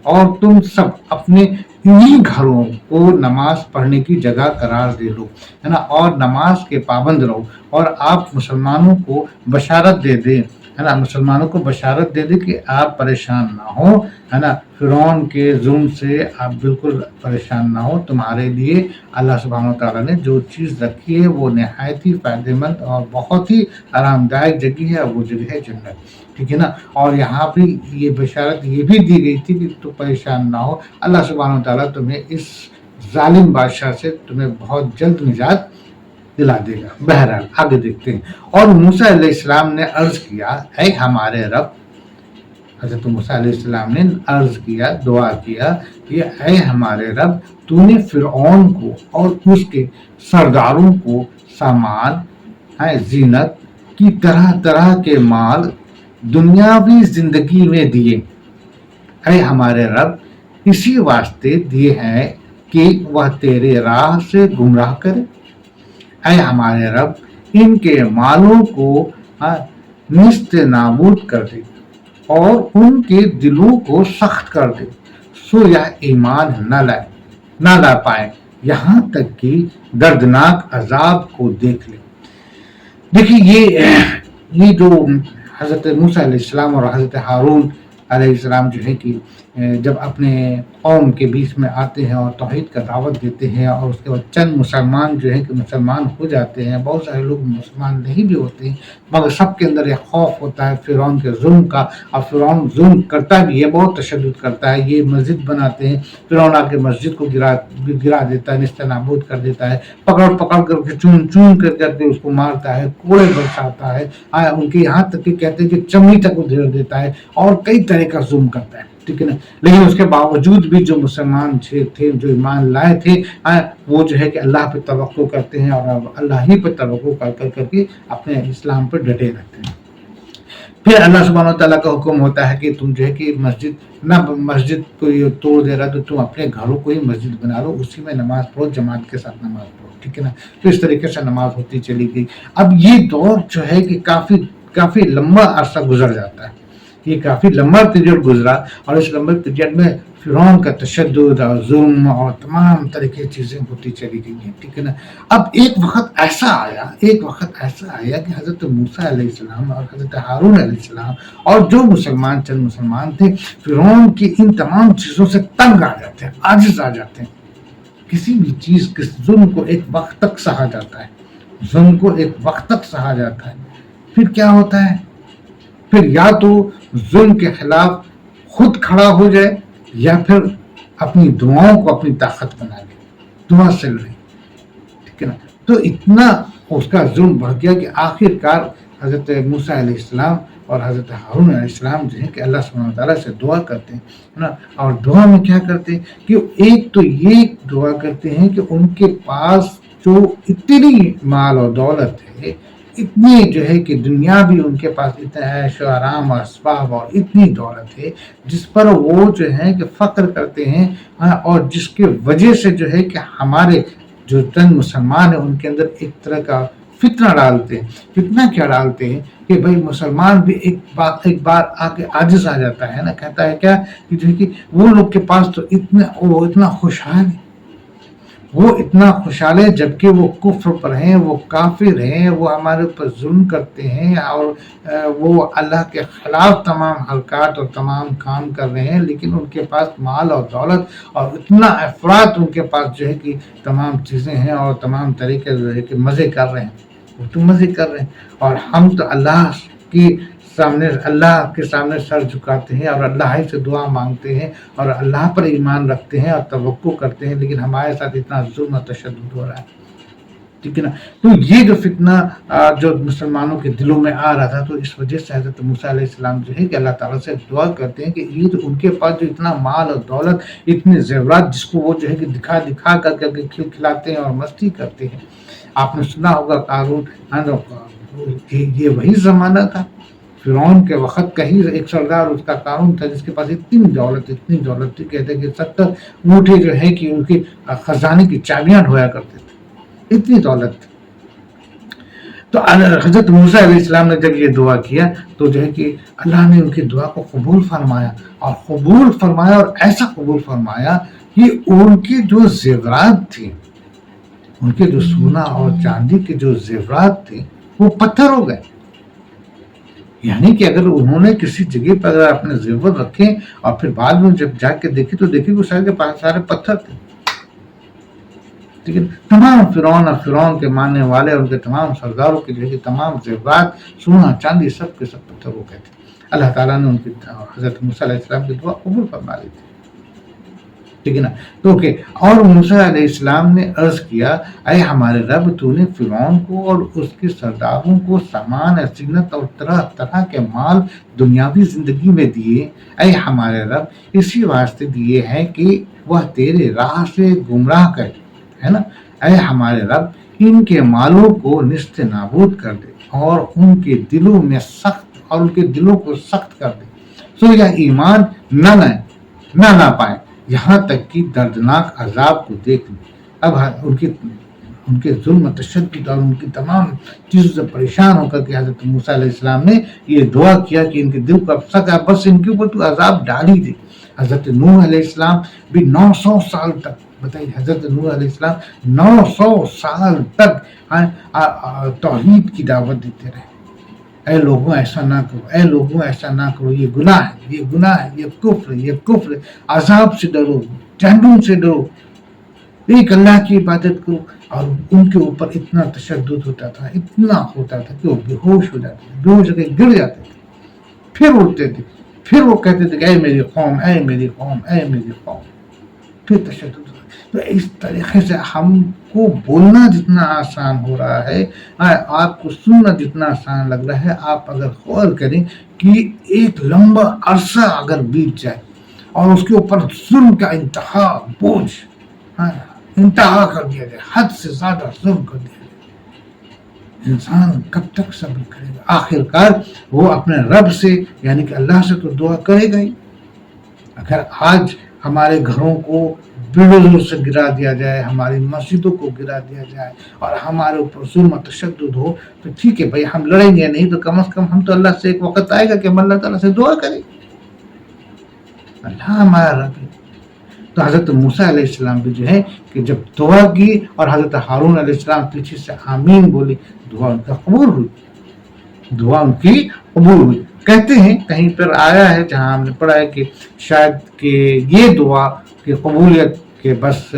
اور تم سب اپنے انہی گھروں کو نماز پڑھنے کی جگہ قرار دے لو, ہے نا, اور نماز کے پابند رہو. اور آپ مسلمانوں کو بشارت دے دیں, ہے نا, مسلمانوں کو بشارت دے دیں کہ آپ پریشان نہ ہو, ہے نا, فرعون کے ظلم سے آپ بالکل پریشان نہ ہو. تمہارے لیے اللہ سبحانہ و تعالیٰ نے جو چیز رکھی ہے وہ نہایت ہی فائدہ مند اور بہت ہی آرام دائک جگہ ہے, وہ جگہ ہے جنت. ٹھیک ہے نا. اور یہاں پہ یہ بشارت یہ بھی دی گئی تھی کہ تو پریشان نہ ہو, اللہ سبحانہ و تعالیٰ تمہیں اس ظالم بادشاہ سے تمہیں بہت جلد نجات دلا دے گا. بہرحال آگے دیکھتے ہیں. اور موسیٰ علیہ السلام نے عرض کیا, اے ہمارے رب, حضرت موسیٰ علیہ السلام نے عرض کیا, دعا کیا کہ اے ہمارے رب, تو نے فرعون کو اور اس کے سرداروں کو سامان, زینت کی طرح طرح کے مال دنیاوی زندگی میں دیے. اے ہمارے رب, اسی واسطے دیے ہیں کہ وہ تیرے راہ سے گمراہ کرے. اے ہمارے رب, ان کے مالوں کو نیست نابود کر دے اور ان کے دلوں کو سخت کر دے, سو یہ ایمان نہ لا پائے یہاں تک کہ دردناک عذاب کو دیکھ لے. دیکھیے یہ جو حضرت موسیٰ علیہ السلام اور حضرت ہارون علیہ السلام جو ہے کہ جب اپنے قوم کے بیچ میں آتے ہیں اور توحید کا دعوت دیتے ہیں, اور اس کے بعد چند مسلمان جو ہے کہ مسلمان ہو جاتے ہیں, بہت سارے لوگ مسلمان نہیں بھی ہوتے ہیں, مگر سب کے اندر ایک خوف ہوتا ہے فرعون کے ظلم کا, اور فرعون ظلم کرتا بھی ہے, بہت تشدد کرتا ہے. یہ مسجد بناتے ہیں, فرعون آ کے مسجد کو گرا دیتا ہے, نیست نابود کر دیتا ہے, پکڑ کر کے چون کر کے اس کو مارتا ہے, کوڑے برساتا ہے, ان کے یہاں تک کہ کہتے ہیں کہ چمڑی تک ادھیڑ دیتا ہے, اور کئی طرح کا ظلم کرتا ہے. ٹھیک ہے نا. لیکن اس کے باوجود بھی جو مسلمان تھے, جو ایمان لائے تھے, وہ جو ہے کہ اللہ پہ توقع کرتے ہیں اور اللہ ہی پہ توقع کر کے اپنے اسلام پہ ڈٹے رہتے ہیں. پھر اللہ سبحانہ و تعالیٰ کا حکم ہوتا ہے کہ تم جو ہے کہ مسجد کو یہ توڑ دے رہا تو تم اپنے گھروں کو ہی مسجد بنا لو، اسی میں نماز پڑھو، جماعت کے ساتھ نماز پڑھو، ٹھیک ہے نا. تو اس طریقے سے نماز ہوتی چلی گئی. اب یہ دور جو ہے کہ کافی لمبا عرصہ گزر جاتا ہے. یہ کافی لمبا پیریڈ گزرا، اور اس لمبے پیریڈ میں فرعون کا تشدد اور ظلم اور تمام طرح کی چیزیں ہوتی چلی گئی ہیں، ٹھیک ہے نا. اب ایک وقت ایسا آیا کہ حضرت موسیٰ علیہ السلام اور حضرت ہارون علیہ السلام اور جو چند مسلمان تھے، فرعون کی ان تمام چیزوں سے تنگ آ جاتے ہیں، عاجز آ جاتے ہیں. کسی بھی چیز کے ظلم کو ایک وقت تک سہا جاتا ہے، پھر کیا ہوتا ہے؟ پھر یا تو ظلم کے خلاف خود کھڑا ہو جائے، یا پھر اپنی دعاؤں کو اپنی طاقت بنا لے، دعا سے لڑے، ٹھیک ہے نا. تو اتنا اس کا ظلم بڑھ گیا کہ آخر کار حضرت موسیٰ علیہ السلام اور حضرت ہارون علیہ السلام جو ہے کہ اللہ سبحانہ تعالیٰ سے دعا کرتے ہیں نا. اور دعا میں کیا کرتے ہیں کہ ایک تو یہ دعا کرتے ہیں کہ ان کے پاس جو اتنی مال اور دولت ہے، اتنی جو ہے کہ دنیا بھی ان کے پاس اتنا عیش و آرام اور اسباب اور اتنی دولت ہے جس پر وہ جو ہے کہ فخر کرتے ہیں، اور جس کی وجہ سے جو ہے کہ ہمارے جو چند مسلمان ہیں ان کے اندر ایک طرح کا فتنہ ڈالتے ہیں. فتنہ کیا ڈالتے ہیں کہ بھائی مسلمان بھی ایک بار آ کے عاجز آ جاتا ہے نا. کہتا ہے کیا کہ جو ہے کہ وہ لوگ کے پاس تو اتنا خوشحال ہے، وہ اتنا خوشحال ہے، جبکہ وہ کفر پر ہیں، وہ کافر ہیں، وہ ہمارے اوپر ظلم کرتے ہیں، اور وہ اللہ کے خلاف تمام حرکات اور تمام کام کر رہے ہیں، لیکن ان کے پاس مال اور دولت اور اتنا افراط ان کے پاس جو ہے کہ تمام چیزیں ہیں، اور تمام طریقے جو ہے کہ مزے کر رہے ہیں. وہ تو مزے کر رہے ہیں، اور ہم تو اللہ کے سامنے سر جھکاتے ہیں، اور اللہ ہی سے دعا مانگتے ہیں، اور اللہ پر ایمان رکھتے ہیں اور توقع کرتے ہیں، لیکن ہمارے ساتھ اتنا ظلم و تشدد ہو رہا ہے، ٹھیک ہے نا. تو یہ جو فتنہ جو مسلمانوں کے دلوں میں آ رہا تھا، تو اس وجہ سے حضرت موسیٰ علیہ السلام جو ہے کہ اللہ تعالیٰ سے دعا کرتے ہیں کہ یہ تو ان کے پاس جو اتنا مال اور دولت، اتنے زیورات، جس کو وہ جو ہے کہ دکھا کر کے کھلاتے ہیں اور مستی کرتے ہیں. آپ نے سنا ہوگا قارون، یہ وہی زمانہ تھا، فرعون کے وقت کا ہی ایک سردار اس کا قارون تھا، جس کے پاس اتنی دولت تھی، کہتے ہیں کہ 70 اونٹے جو ہے کہ ان کے خزانے کی چابیاں ڈھویا کرتے تھے، اتنی دولت تھی. تو حضرت موسیٰ علیہ السلام نے جب یہ دعا کیا تو جو ہے کہ اللہ نے ان کی دعا کو قبول فرمایا، اور ایسا قبول فرمایا کہ ان کے جو زیورات تھے، ان کے جو سونا اور چاندی کے جو زیورات تھے، وہ پتھر ہو گئے. یعنی کہ اگر انہوں نے کسی جگہ پر اپنے زیور رکھے اور پھر بعد میں جب جا کے دیکھے وہ سارے پتھر تھے. لیکن تمام فرعون کے ماننے والے، ان کے تمام سرداروں کے جو تمام زیورات، سونا چاندی، سب کے سب پتھر ہو گئے تھے. اللہ تعالیٰ نے ان کی حضرت موسیٰ علیہ السلام کی دعا قبول فرما لی تھی، ٹھیک ہے نا. تو اور موسیٰ علیہ السلام نے عرض کیا، اے ہمارے رب، تو نے فرعون کو اور اس کے سرداروں کو سامان زینت اور طرح طرح کے مال دنیاوی زندگی میں دیے. اے ہمارے رب، اسی واسطے دیے ہیں کہ وہ تیرے راہ سے گمراہ کرے، ہے نا. اے ہمارے رب، ان کے مالوں کو نست نابود کر دے، اور ان کے دلوں کو سخت کر دے، سو یہ ایمان نہ لا پائے، یہاں تک کہ دردناک عذاب کو دیکھ لیں. اب ان کے ظلم و تشدد اور ان کی تمام چیزوں سے پریشان ہو کر کے حضرت موسیٰ علیہ السلام نے یہ دعا کیا کہ ان کے دل کو اب سکا، بس ان کے اوپر تو عذاب ڈال ہی دے. حضرت نوح علیہ السلام بھی 900 سال تک، بتائیے، حضرت نوح علیہ السلام 900 سال تک توحید کی دعوت دیتے رہے. اے لوگوں ایسا نہ کرو، یہ گناہ ہے، یہ کفر ہے، عذاب سے ڈرو، جہنم سے ڈرو، ایک اللہ کی عبادت کرو. اور ان کے اوپر اتنا تشدد ہوتا تھا کہ وہ بے ہوش ہو جاتے تھے، بے ہوش ہو کے گر جاتے تھے، پھر اٹھتے تھے، پھر وہ کہتے تھے کہ اے میری قوم، پھر تشدد. تو اس طریقے سے ہم کو بولنا جتنا آسان ہو رہا ہے، آپ کو سننا جتنا آسان لگ رہا ہے، آپ اگر غور کریں کہ ایک لمبا عرصہ اگر بیت جائے اور اس کے اوپر ظلم کا انتہا کر دیا جائے، حد سے زیادہ ظلم کر دیا جائے، انسان کب تک صبر کرے گا؟ آخر کار وہ اپنے رب سے یعنی کہ اللہ سے تو دعا کرے گا ہی. اگر آج ہمارے گھروں کو بلڈوزر سے گرا دیا جائے، ہماری مسجدوں کو گرا دیا جائے اور ہمارے اوپر ظلم و تشدد ہو تو ٹھیک ہے بھائی، ہم لڑیں گے نہیں تو کم از کم ہم تو اللہ سے ایک وقت آئے گا کہ ہم اللہ تعالیٰ سے دعا کریں. اللہ ہمارا رب ہے. تو حضرت موسیٰ علیہ السلام بھی جو ہے کہ جب دعا کی اور حضرت ہارون علیہ السلام پیچھے سے آمین بولی، دعا ان کا قبول ہوئی، دعا ان کی قبول ہوئی. کہتے ہیں کہیں پر آیا ہے جہاں ہم نے پڑھا ہے کہ شاید کہ یہ دعا کی قبولیت کے بس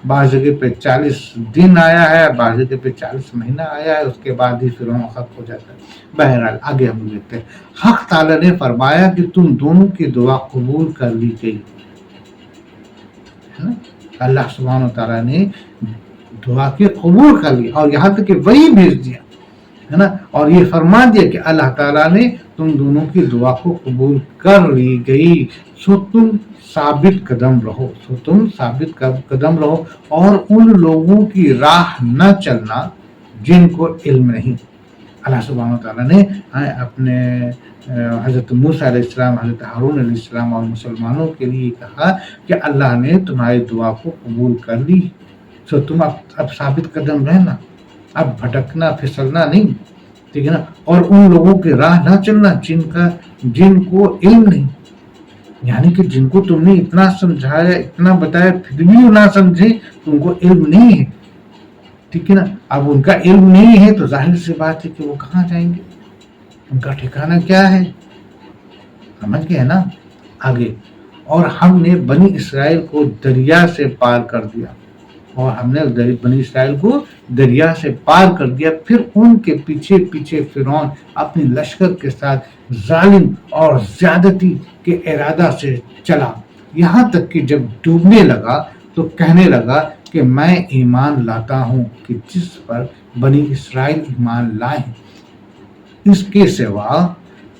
بعض جگہ پہ 40 دن آیا ہے، بعض جگہ پہ 40 مہینہ آیا ہے، اس کے بعد ہی فرعون ختم ہو جاتا ہے. بہرحال آگے ہم دیکھتے ہیں. حق تعالیٰ نے فرمایا کہ تم دونوں کی دعا قبول کر لی گئی. اللہ سبحانہ و تعالیٰ نے دعا کی قبول کر لی اور یہاں تک کہ وہی بھیج دیا ہے نا، اور یہ فرما دیا کہ اللہ تعالیٰ نے تم دونوں کی دعا کو قبول کر لی گئی، سو تم ثابت قدم رہو، سو تم ثابت قدم رہو اور ان لوگوں کی راہ نہ چلنا جن کو علم نہیں. اللہ سبحانہ و تعالیٰ نے اپنے حضرت موسیٰ علیہ السلام، حضرت ہارون علیہ السلام اور مسلمانوں کے لیے کہا کہ اللہ نے تمہاری دعا کو قبول کر لی، سو تم اب ثابت قدم رہنا، اب بھٹکنا پھسلنا نہیں، ٹھیک ہے نا. اور ان لوگوں کی راہ نہ چلنا جن کو علم نہیں، یعنی کہ جن کو تم نے اتنا سمجھایا، اتنا بتایا، پھر بھی وہ نہ سمجھے، تم کو علم نہیں ہے، ٹھیک ہے نا. اب ان کا علم نہیں ہے تو ظاہر سی بات ہے کہ وہ کہاں جائیں گے، ان کا ٹھکانہ کیا ہے، سمجھ گئے نا. آگے اور ہم نے بنی اسرائیل کو دریا سے پار کر دیا، اور ہم نے بنی اسرائیل کو دریا سے پار کر دیا، پھر ان کے پیچھے پیچھے فرعون اپنی لشکر کے ساتھ ظالم اور زیادتی کے ارادہ سے چلا، یہاں تک کہ جب ڈوبنے لگا تو کہنے لگا کہ میں ایمان لاتا ہوں کہ جس پر بنی اسرائیل ایمان لائے ہیں اس کے سوا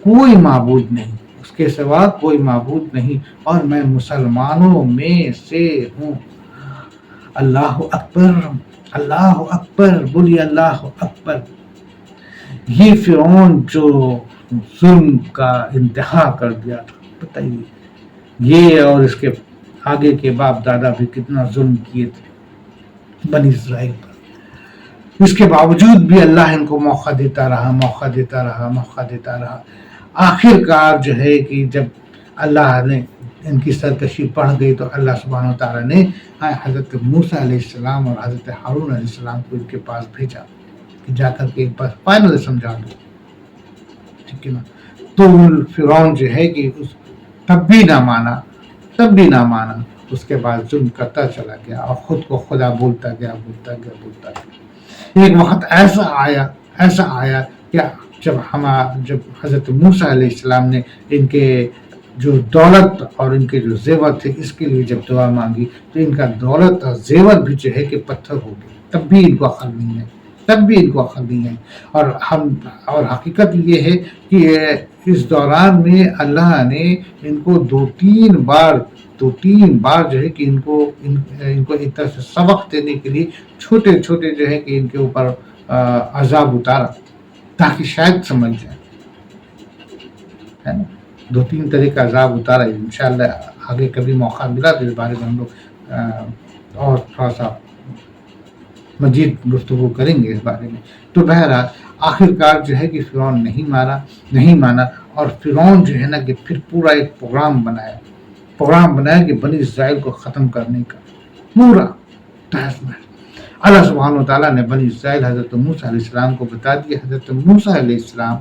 کوئی معبود نہیں، اس کے سوا کوئی معبود نہیں، اور میں مسلمانوں میں سے ہوں. اللہ اکبر، اللہ اکبر، بولیے اللہ اکبر. یہ فرعون جو ظلم کا انتہا کر دیا تھا، بتائیے یہ اور اس کے آگے کے باپ دادا بھی کتنا ظلم کیے تھے بنی اسرائیل پر. اس کے باوجود بھی اللہ ان کو موقع دیتا رہا، موقع دیتا رہا، موقع دیتا رہا. آخر کار جو ہے کہ جب اللہ نے ان کی سرکشی پڑھ گئی تو اللہ سبحانہ وتعالیٰ نے حضرت موسیٰ علیہ السلام اور حضرت ہارون علیہ السلام کو ان کے پاس بھیجا کہ جا کر کے ایک بار فائنل سمجھا دو، ٹھیک ہے نا. تو فرعون جو ہے کہ تب بھی نہ مانا، اس کے بعد ظلم کرتا چلا گیا اور خود کو خدا بولتا گیا. ایک وقت ایسا آیا کہ جب حضرت موسیٰ علیہ السلام نے ان کے جو دولت اور ان کے جو زیور تھے اس کے لیے جب دعا مانگی تو ان کا دولت اور زیور بھی جو ہے کہ پتھر ہو گئے، تب بھی ان کو عقل نہیں ہے. اور حقیقت یہ ہے کہ اس دوران میں اللہ نے ان کو دو تین بار جو ہے کہ ان کو ایک طرح سے سبق دینے کے لیے چھوٹے جو ہے کہ ان کے اوپر عذاب اتارا تاکہ شاید سمجھ جائیں، ہے نا. 2-3 طرح کا عذاب اتارا. انشاءاللہ آگے کبھی موقع ملا تو اس بارے میں ہم لوگ اور تھوڑا سا مزید گفتگو کریں گے اس بارے میں. تو بہرحال آخر کار جو ہے کہ فرعون نہیں مانا اور فرعون جو ہے نا کہ پھر پورا ایک پروگرام بنایا کہ بنی اسرائیل کو ختم کرنے کا پورا تحس نحس. اللہ سبحانہ وتعالیٰ نے بنی اسرائیل حضرت موسیٰ علیہ السلام کو بتا دیا. حضرت موسیٰ علیہ السلام،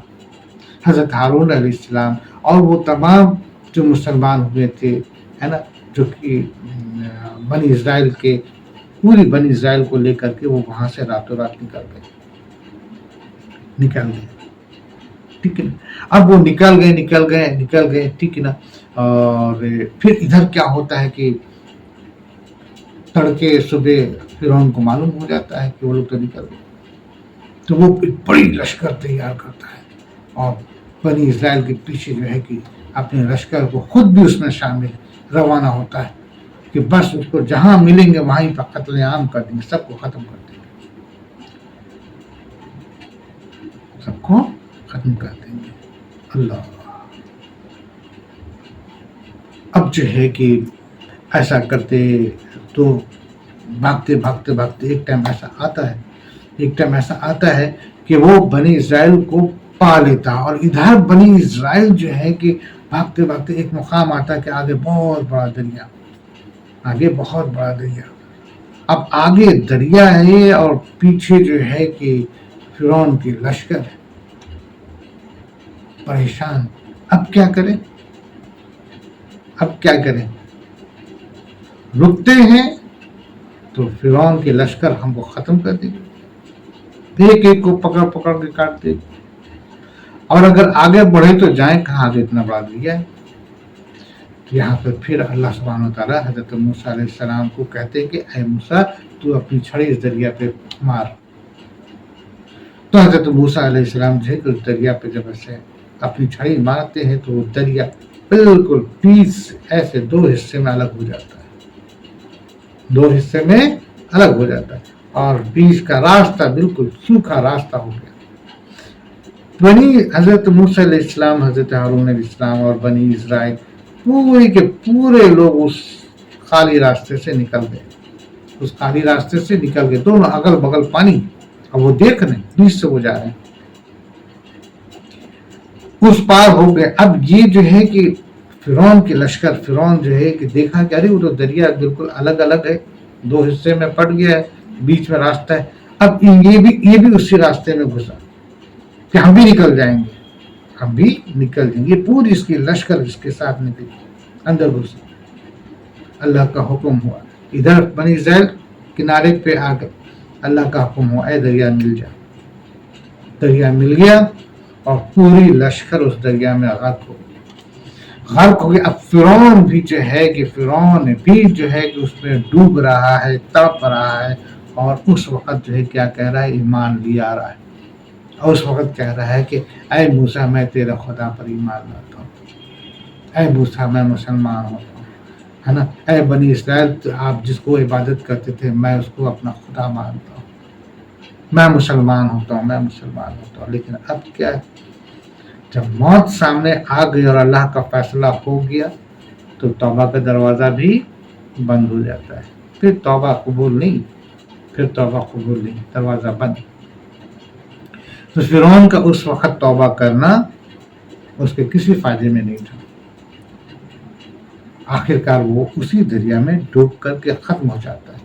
حضرت ہارون علیہ السلام اور وہ تمام جو مسلمان ہوئے تھے، ہے نا، جو کہ پوری بنی اسرائیل کو لے کر کے وہ وہاں سے راتوں رات نکل گئے، ٹھیک ہے نا. اب وہ نکل گئے، ٹھیک ہے نا. اور پھر ادھر کیا ہوتا ہے کہ تڑکے صبح فرعون کو معلوم ہو جاتا ہے کہ وہ لوگ تو نکل گئے، تو وہ ایک بڑی لشکر تیار کرتا ہے اور بنی اسرائیل کے پیچھے جو ہے کہ اپنے لشکر کو خود بھی اس میں شامل روانہ ہوتا ہے کہ بس اس کو جہاں ملیں گے وہیں پر قتل عام کر دیں گے، سب کو ختم کر دیں گے. سب کو ختم کر دیں گے. اللہ. اب جو ہے کہ ایسا کرتے تو بھاگتے بھاگتے بھاگتے ایک ٹائم ایسا آتا ہے کہ وہ بنی اسرائیل کو پا لیتا. اور ادھر بنی اسرائیل جو ہے کہ بھاگتے بھاگتے ایک مقام آتا ہے کہ آگے بہت بڑا دریا. اب آگے دریا ہے اور پیچھے جو ہے کہ فرعون کی لشکر ہے پریشان. اب کیا کریں؟ رکتے ہیں تو فرعون کے لشکر ہم کو ختم کر دے گی، ایک ایک کو پکڑ کے کاٹ دے گی. اور اگر آگے بڑھے تو جائیں کہاں؟ آگے اتنا بڑا دریا ہے. یہاں پر پھر اللہ سبحانہ وتعالیٰ حضرت موسیٰ علیہ السلام کو کہتے ہیں کہ اے موسیٰ تو اپنی چھڑی اس دریا پہ مار. تو حضرت موسیٰ علیہ السلام جو ہے کہ اس دریا پہ جب ایسے اپنی چھڑی مارتے ہیں تو وہ دریا بالکل 20 ایسے 2 حصے میں الگ ہو جاتا ہے اور بیچ کا راستہ بالکل سوکھا راستہ ہو گیا. بنی حضرت موسیٰ علیہ السلام، حضرت ہارون علیہ السلام اور بنی اسرائیل پورے کے پورے لوگ اس خالی راستے سے نکل گئے. دونوں اگل بغل پانی. اب وہ دیکھ رہے ہیں بیچ سے وہ جا رہے ہیں، اس پار ہو گئے. اب یہ جو ہے کہ فرعون کے لشکر، فرعون جو ہے کہ دیکھا کہ ارے وہ تو دریا بالکل الگ ہے، 2 حصے میں پٹ گیا ہے، بیچ میں راستہ ہے. اب یہ بھی اسی راستے میں گھسا کہ ہم بھی نکل جائیں گے. پوری اس کی لشکر اس کے ساتھ نکل اندر گھسا. اللہ کا حکم ہوا، ادھر بنی اسرائیل کنارے پہ آ گئے. اللہ کا حکم ہوا اے دریا مل جا. دریا مل گیا اور پوری لشکر اس دریا میں غرق ہو گیا. اب فرعون بھی جو ہے کہ اس میں ڈوب رہا ہے، تڑپ رہا ہے. اور اس وقت جو ہے کیا کہہ رہا ہے؟ ایمان لے آ رہا ہے. اور اس وقت کہہ رہا ہے کہ اے موسیٰ میں تیرے خدا پر ایمان لاتا ہوں، اے موسیٰ میں مسلمان ہوتا ہوں، ہے نا. اے بنی اسرائیل آپ جس کو عبادت کرتے تھے میں اس کو اپنا خدا مانتا ہوں، میں مسلمان ہوتا ہوں. لیکن اب کیا ہے؟ جب موت سامنے آ گئی اور اللہ کا فیصلہ ہو گیا تو توبہ کا دروازہ بھی بند ہو جاتا ہے. پھر توبہ قبول نہیں، دروازہ بند. تو فرعون کا اس وقت توبہ کرنا اس کے کسی فائدے میں نہیں تھا. آخرکار وہ اسی دریا میں ڈوب کر کے ختم ہو جاتا ہے.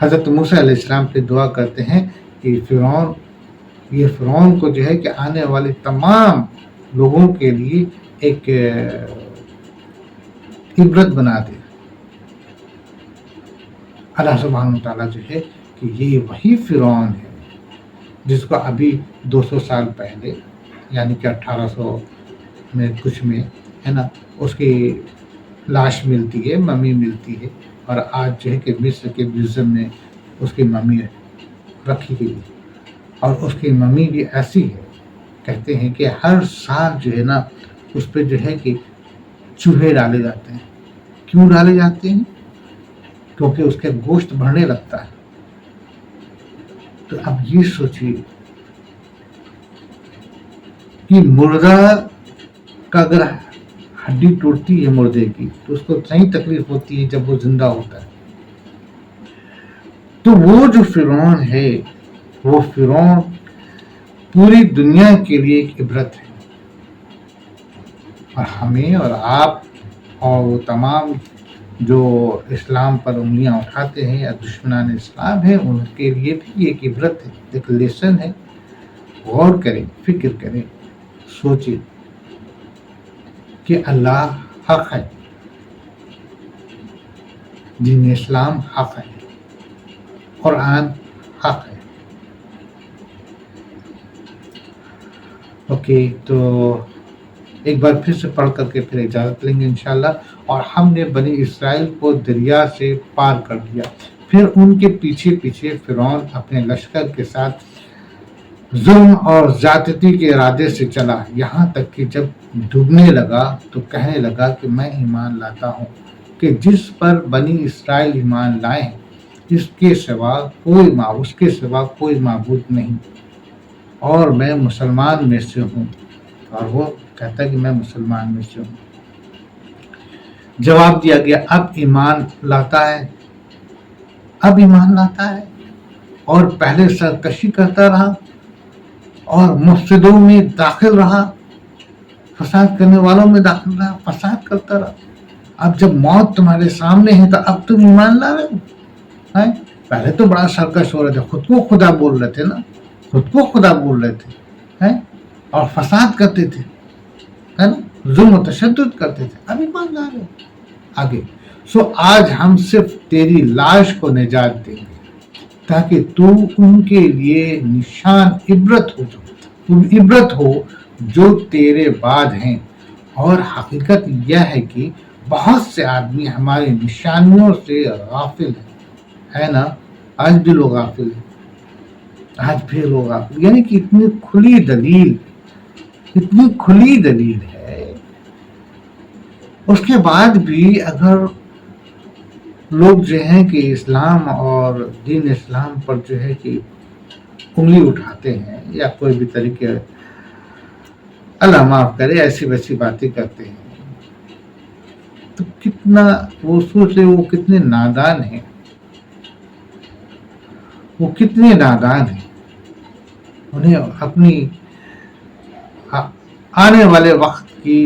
حضرت موسیٰ علیہ السلام پہ دعا کرتے ہیں کہ فرعون کو جو ہے کہ آنے والے تمام لوگوں کے لیے ایک عبرت بنا دے. اللہ سبحانہ تعالیٰ جو ہے کہ یہ وہی فرعون ہے جس کو ابھی 200 سال پہلے یعنی کہ 1800 میں کچھ میں ہے نا اس کی لاش ملتی ہے، ممی ملتی ہے. اور آج جو ہے کہ مصر کے میوزیم میں اس کی ممی رکھی گئی ہے. اور اس کی ممی بھی ایسی ہے، کہتے ہیں کہ ہر سال جو ہے نا اس پہ جو ہے کہ چوہے ڈالے جاتے ہیں. کیوں ڈالے جاتے ہیں؟ کیونکہ اس کے گوشت بڑھنے لگتا ہے. تو اب یہ سوچیے کہ مردہ کا اگر ہڈی ٹوٹتی ہے مردے کی تو اس کو صحیح تکلیف ہوتی ہے جب وہ زندہ ہوتا ہے. تو وہ جو فرعون ہے وہ فرعون پوری دنیا کے لیے ایک عبرت ہے. اور ہمیں اور آپ اور وہ تمام جو اسلام پر انگلیاں اٹھاتے ہیں یا دشمنان اسلام ہیں ان کے لیے بھی ایک عبرت ہے، ایک لیسن ہے. غور کریں، فکر کریں، سوچیں کہ اللہ حق ہے، دین اسلام حق ہے، قرآن حق ہے. اوکے، تو ایک بار پھر سے پڑھ کر کے پھر اجازت لیں گے انشاءاللہ. اور ہم نے بنی اسرائیل کو دریا سے پار کر دیا. پھر ان کے پیچھے فرعون اپنے لشکر کے ساتھ ظلم اور زیادتی کے ارادے سے چلا، یہاں تک کہ جب ڈوبنے لگا تو کہنے لگا کہ میں ایمان لاتا ہوں کہ جس پر بنی اسرائیل ایمان لائے اس کے سوا کوئی معبود نہیں. اور میں مسلمان میں سے ہوں. اور وہ کہتا ہے کہ میں مسلمان میں سے ہوں. جواب دیا گیا اب ایمان لاتا ہے، اب ایمان لاتا ہے، اور پہلے سرکشی کرتا رہا اور مفسدوں میں داخل رہا، فساد کرنے والوں میں داخل رہا، فساد کرتا رہا. اب جب موت تمہارے سامنے ہے تو اب تم ایمان لا رہے ہو. پہلے تو بڑا سرکش ہو رہے تھے، خود کو خدا بول رہے تھے نا، خود کو خدا بول رہے تھے اور فساد کرتے تھے، ہے نا، ظلم و تشدد کرتے تھے. اب ایمان لا رہے ہو. آگے آج ہم صرف تیری لاش کو نجات دیں گے تاکہ تو ان کے لیے نشان عبرت ہو جو تیرے بعد ہیں. اور حقیقت یہ ہے کہ بہت سے آدمی ہماری نشانیوں سے غافل ہے نا. آج بھی لوگ غافل ہیں، آج بھی لوگ غافل، یعنی کہ اتنی کھلی دلیل ہے، اس کے بعد بھی اگر لوگ جو ہیں کہ اسلام اور دین اسلام پر جو ہے کہ انگلی اٹھاتے ہیں یا کوئی بھی طریقے، اللہ معاف کرے، ایسی ویسی باتیں کرتے ہیں، تو کتنا وہ سوچ رہے وہ کتنے نادان ہیں، وہ کتنے نادان ہیں. انہیں اپنی آنے والے وقت کی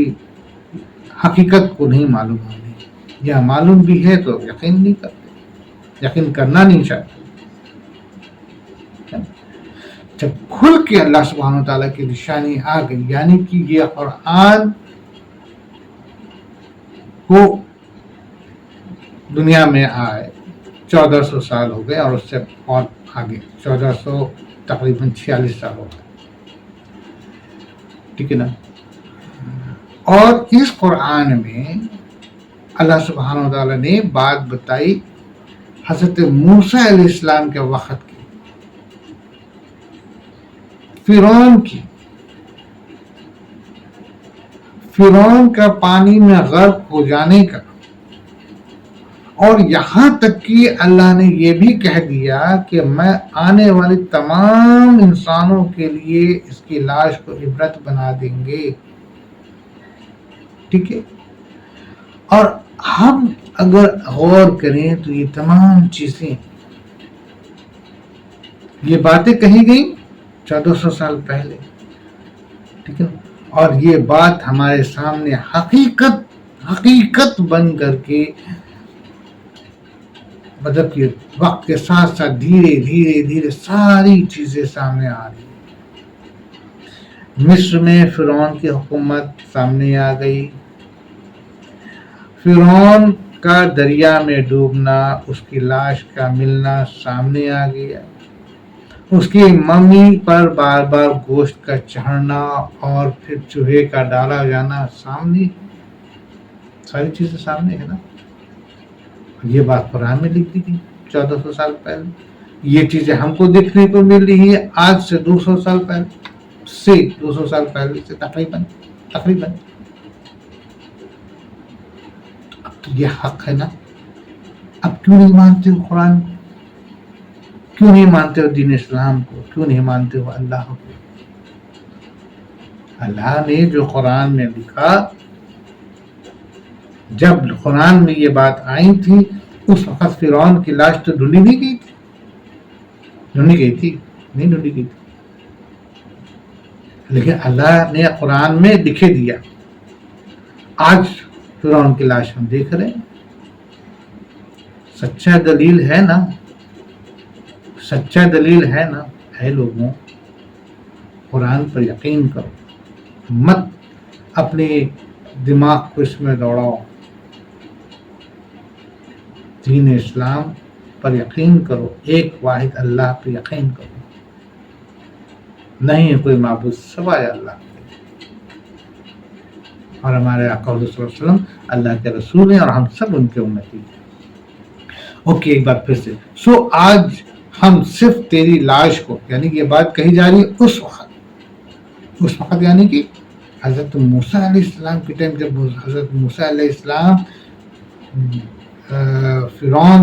حقیقت کو نہیں معلوم ہوتی، یا معلوم بھی ہے تو یقین نہیں کرتے، یقین کرنا نہیں چاہتے. جب کھل کے اللہ سبحانہ وتعالیٰ کی نشانی آ گئی، یعنی کہ یہ قرآن کو دنیا میں آئے 1400 سال ہو گئے، اور اس سے اور آگے 1400 تقریباً 46 سال ہو گئے، ٹھیک ہے نا. اور اس قرآن میں اللہ سبحانہ وتعالیٰ نے بات بتائی حضرت موسیٰ علیہ السلام کے وقت کی، فرعون کا پانی میں غرق ہو جانے کا، اور یہاں تک کہ اللہ نے یہ بھی کہہ دیا کہ میں آنے والی تمام انسانوں کے لیے اس کی لاش کو عبرت بنا دیں گے. ٹھیک ہے. اور ہم اگر غور کریں تو یہ تمام چیزیں، یہ باتیں کہی گئی 1400 سال پہلے، ٹھیک ہے، اور یہ بات ہمارے سامنے حقیقت بن کر کے، مطلب کہ وقت کے ساتھ ساتھ دھیرے ساری چیزیں سامنے آ رہی. مصر میں فرعون کی حکومت سامنے آ گئی، فرعون کا دریا میں ڈوبنا، اس کی لاش کا ملنا سامنے آ گیا، اس کی ممی پر بار بار گوشت کا چڑھنا اور پھر چوہے کا ڈالا جانا سامنے، ساری چیزیں سامنے ہے نا. یہ بات قرآن میں لکھ دی گئی 1400 سال پہلے. یہ چیزیں ہم کو دیکھنے کو مل رہی ہے آج سے 200 سال پہلے سے تقریباً. اب تو یہ حق ہے نا. اب کیوں نہیں مانتے ہو قرآن کو؟ کیوں نہیں مانتے ہو دین اسلام کو؟ کیوں نہیں مانتے ہو اللہ کو؟ اللہ نے جو قرآن میں لکھا، جب قرآن میں یہ بات آئی تھی اس وقت فرعون کی لاش تو ڈھونڈی نہیں گئی تھی، نہیں ڈھونڈی گئی تھی، لیکن اللہ نے قرآن میں لکھے دیا. آج فرعون کی لاش ہم دیکھ رہے ہیں. سچا دلیل ہے نا. اے لوگوں، قرآن پر یقین کرو، مت اپنے دماغ کو اس میں دوڑاؤ. دین اسلام پر یقین کرو، ایک واحد اللہ پر یقین کرو، نہیں ہے کوئی معبود سوائے اللہ کے، اور ہمارے آقا صلی اللہ علیہ وسلم اللہ کے رسول ہیں اور ہم سب ان کے امتی ہیں. اوکے، ایک بار پھر سے. آج ہم صرف تیری لاش کو، یعنی یہ بات کہی جا رہی ہے اس وقت یعنی کہ حضرت موسیٰ علیہ السلام کے ٹائم، جب حضرت موسیٰ علیہ السلام فرعون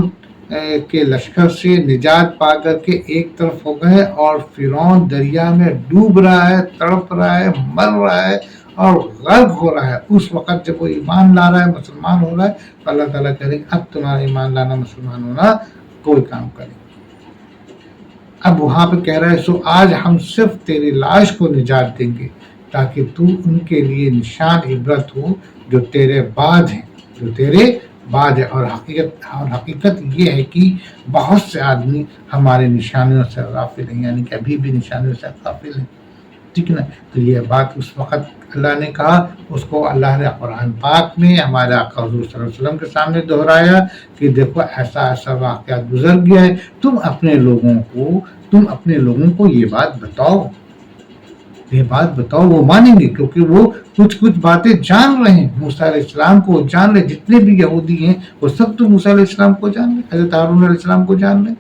کے لشکر سے نجات پا کر کے ایک طرف ہو گئے، اور فرعون دریا میں ڈوب رہا ہے، تڑپ رہا ہے، مر رہا ہے اور غرق ہو رہا ہے۔ اس وقت جب وہ ایمان لا رہا ہے، مسلمان ہو رہا ہے، تو اللہ تعالیٰ کہہ رہے اب تمہارا ایمان لانا، مسلمان ہونا کوئی کام کرے۔ اب وہاں پہ کہہ رہا ہے سو آج ہم صرف تیری لاش کو نجات دیں گے تاکہ تو ان کے لیے نشان عبرت ہو جو تیرے بعد ہیں، جو تیرے بعد ہے۔ اور حقیقت یہ ہے کہ بہت سے آدمی ہمارے نشانیوں سے غافل ہیں، یعنی کہ ابھی بھی نشانیوں سے غافل ہیں، ٹھیک نا۔ تو یہ بات اس وقت اللہ نے کہا، اس کو اللہ نے قرآن پاک میں ہمارے آقا حضور صلی اللہ علیہ وسلم کے سامنے دہرایا کہ دیکھو ایسا ایسا واقعات گزر گیا ہے، تم اپنے لوگوں کو یہ بات بتاؤ، وہ مانیں گے، کیونکہ وہ کچھ باتیں جان رہے ہیں۔ موسیٰ علیہ السلام کو جان رہے، جتنے بھی یہودی ہیں وہ سب تو موسیٰ علیہ السلام کو جان رہے، حضرت ہارون علیہ السلام کو جان رہے،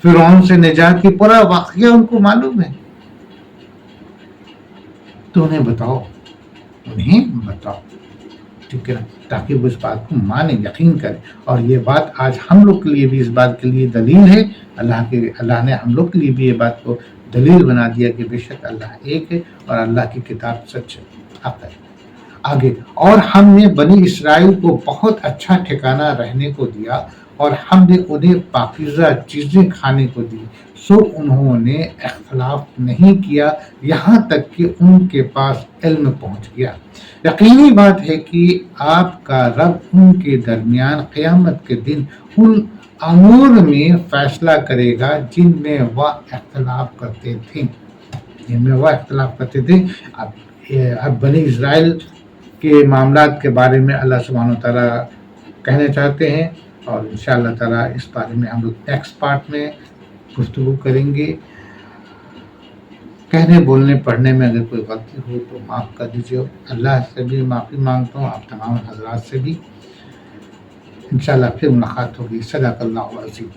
فرعون سے نجات کی پورا واقعہ ان کو معلوم ہے۔ تو انہیں بتاؤ، ٹھیک ہے نا، تاکہ وہ اس بات کو مانیں، یقین کریں۔ اور یہ بات آج ہم لوگ کے لیے بھی اس بات کے لیے دلیل ہے، اللہ نے ہم لوگ کے لیے بھی یہ بات کو دلیل بنا دیا کہ بے شک اللہ ایک ہے اور اللہ کی کتاب سچ ہے، حق ہے۔ آگے، اور ہم نے بنی اسرائیل کو بہت اچھا ٹھکانہ رہنے کو دیا، اور ہم نے انہیں پاکیزہ چیزیں کھانے کو دی، سو انہوں نے اختلاف نہیں کیا یہاں تک کہ ان کے پاس علم پہنچ گیا۔ یقینی بات ہے کہ آپ کا رب ان کے درمیان قیامت کے دن ان امور میں فیصلہ کرے گا جن میں وہ اختلاف کرتے تھے۔ اب بنی اسرائیل کے معاملات کے بارے میں اللہ سبحانہ وتعالیٰ کہنا چاہتے ہیں، اور انشاءاللہ تعالیٰ اس بارے میں ہم لوگ نیکسٹ پارٹ میں گفتگو کریں گے۔ کہنے بولنے پڑھنے میں اگر کوئی غلطی ہو تو معاف کر دیجیے، اللہ سے بھی معافی مانگتا ہوں، آپ تمام حضرات سے بھی۔ انشاءاللہ پھر ملاقات ہوگی۔ صدق اللہ العظیم۔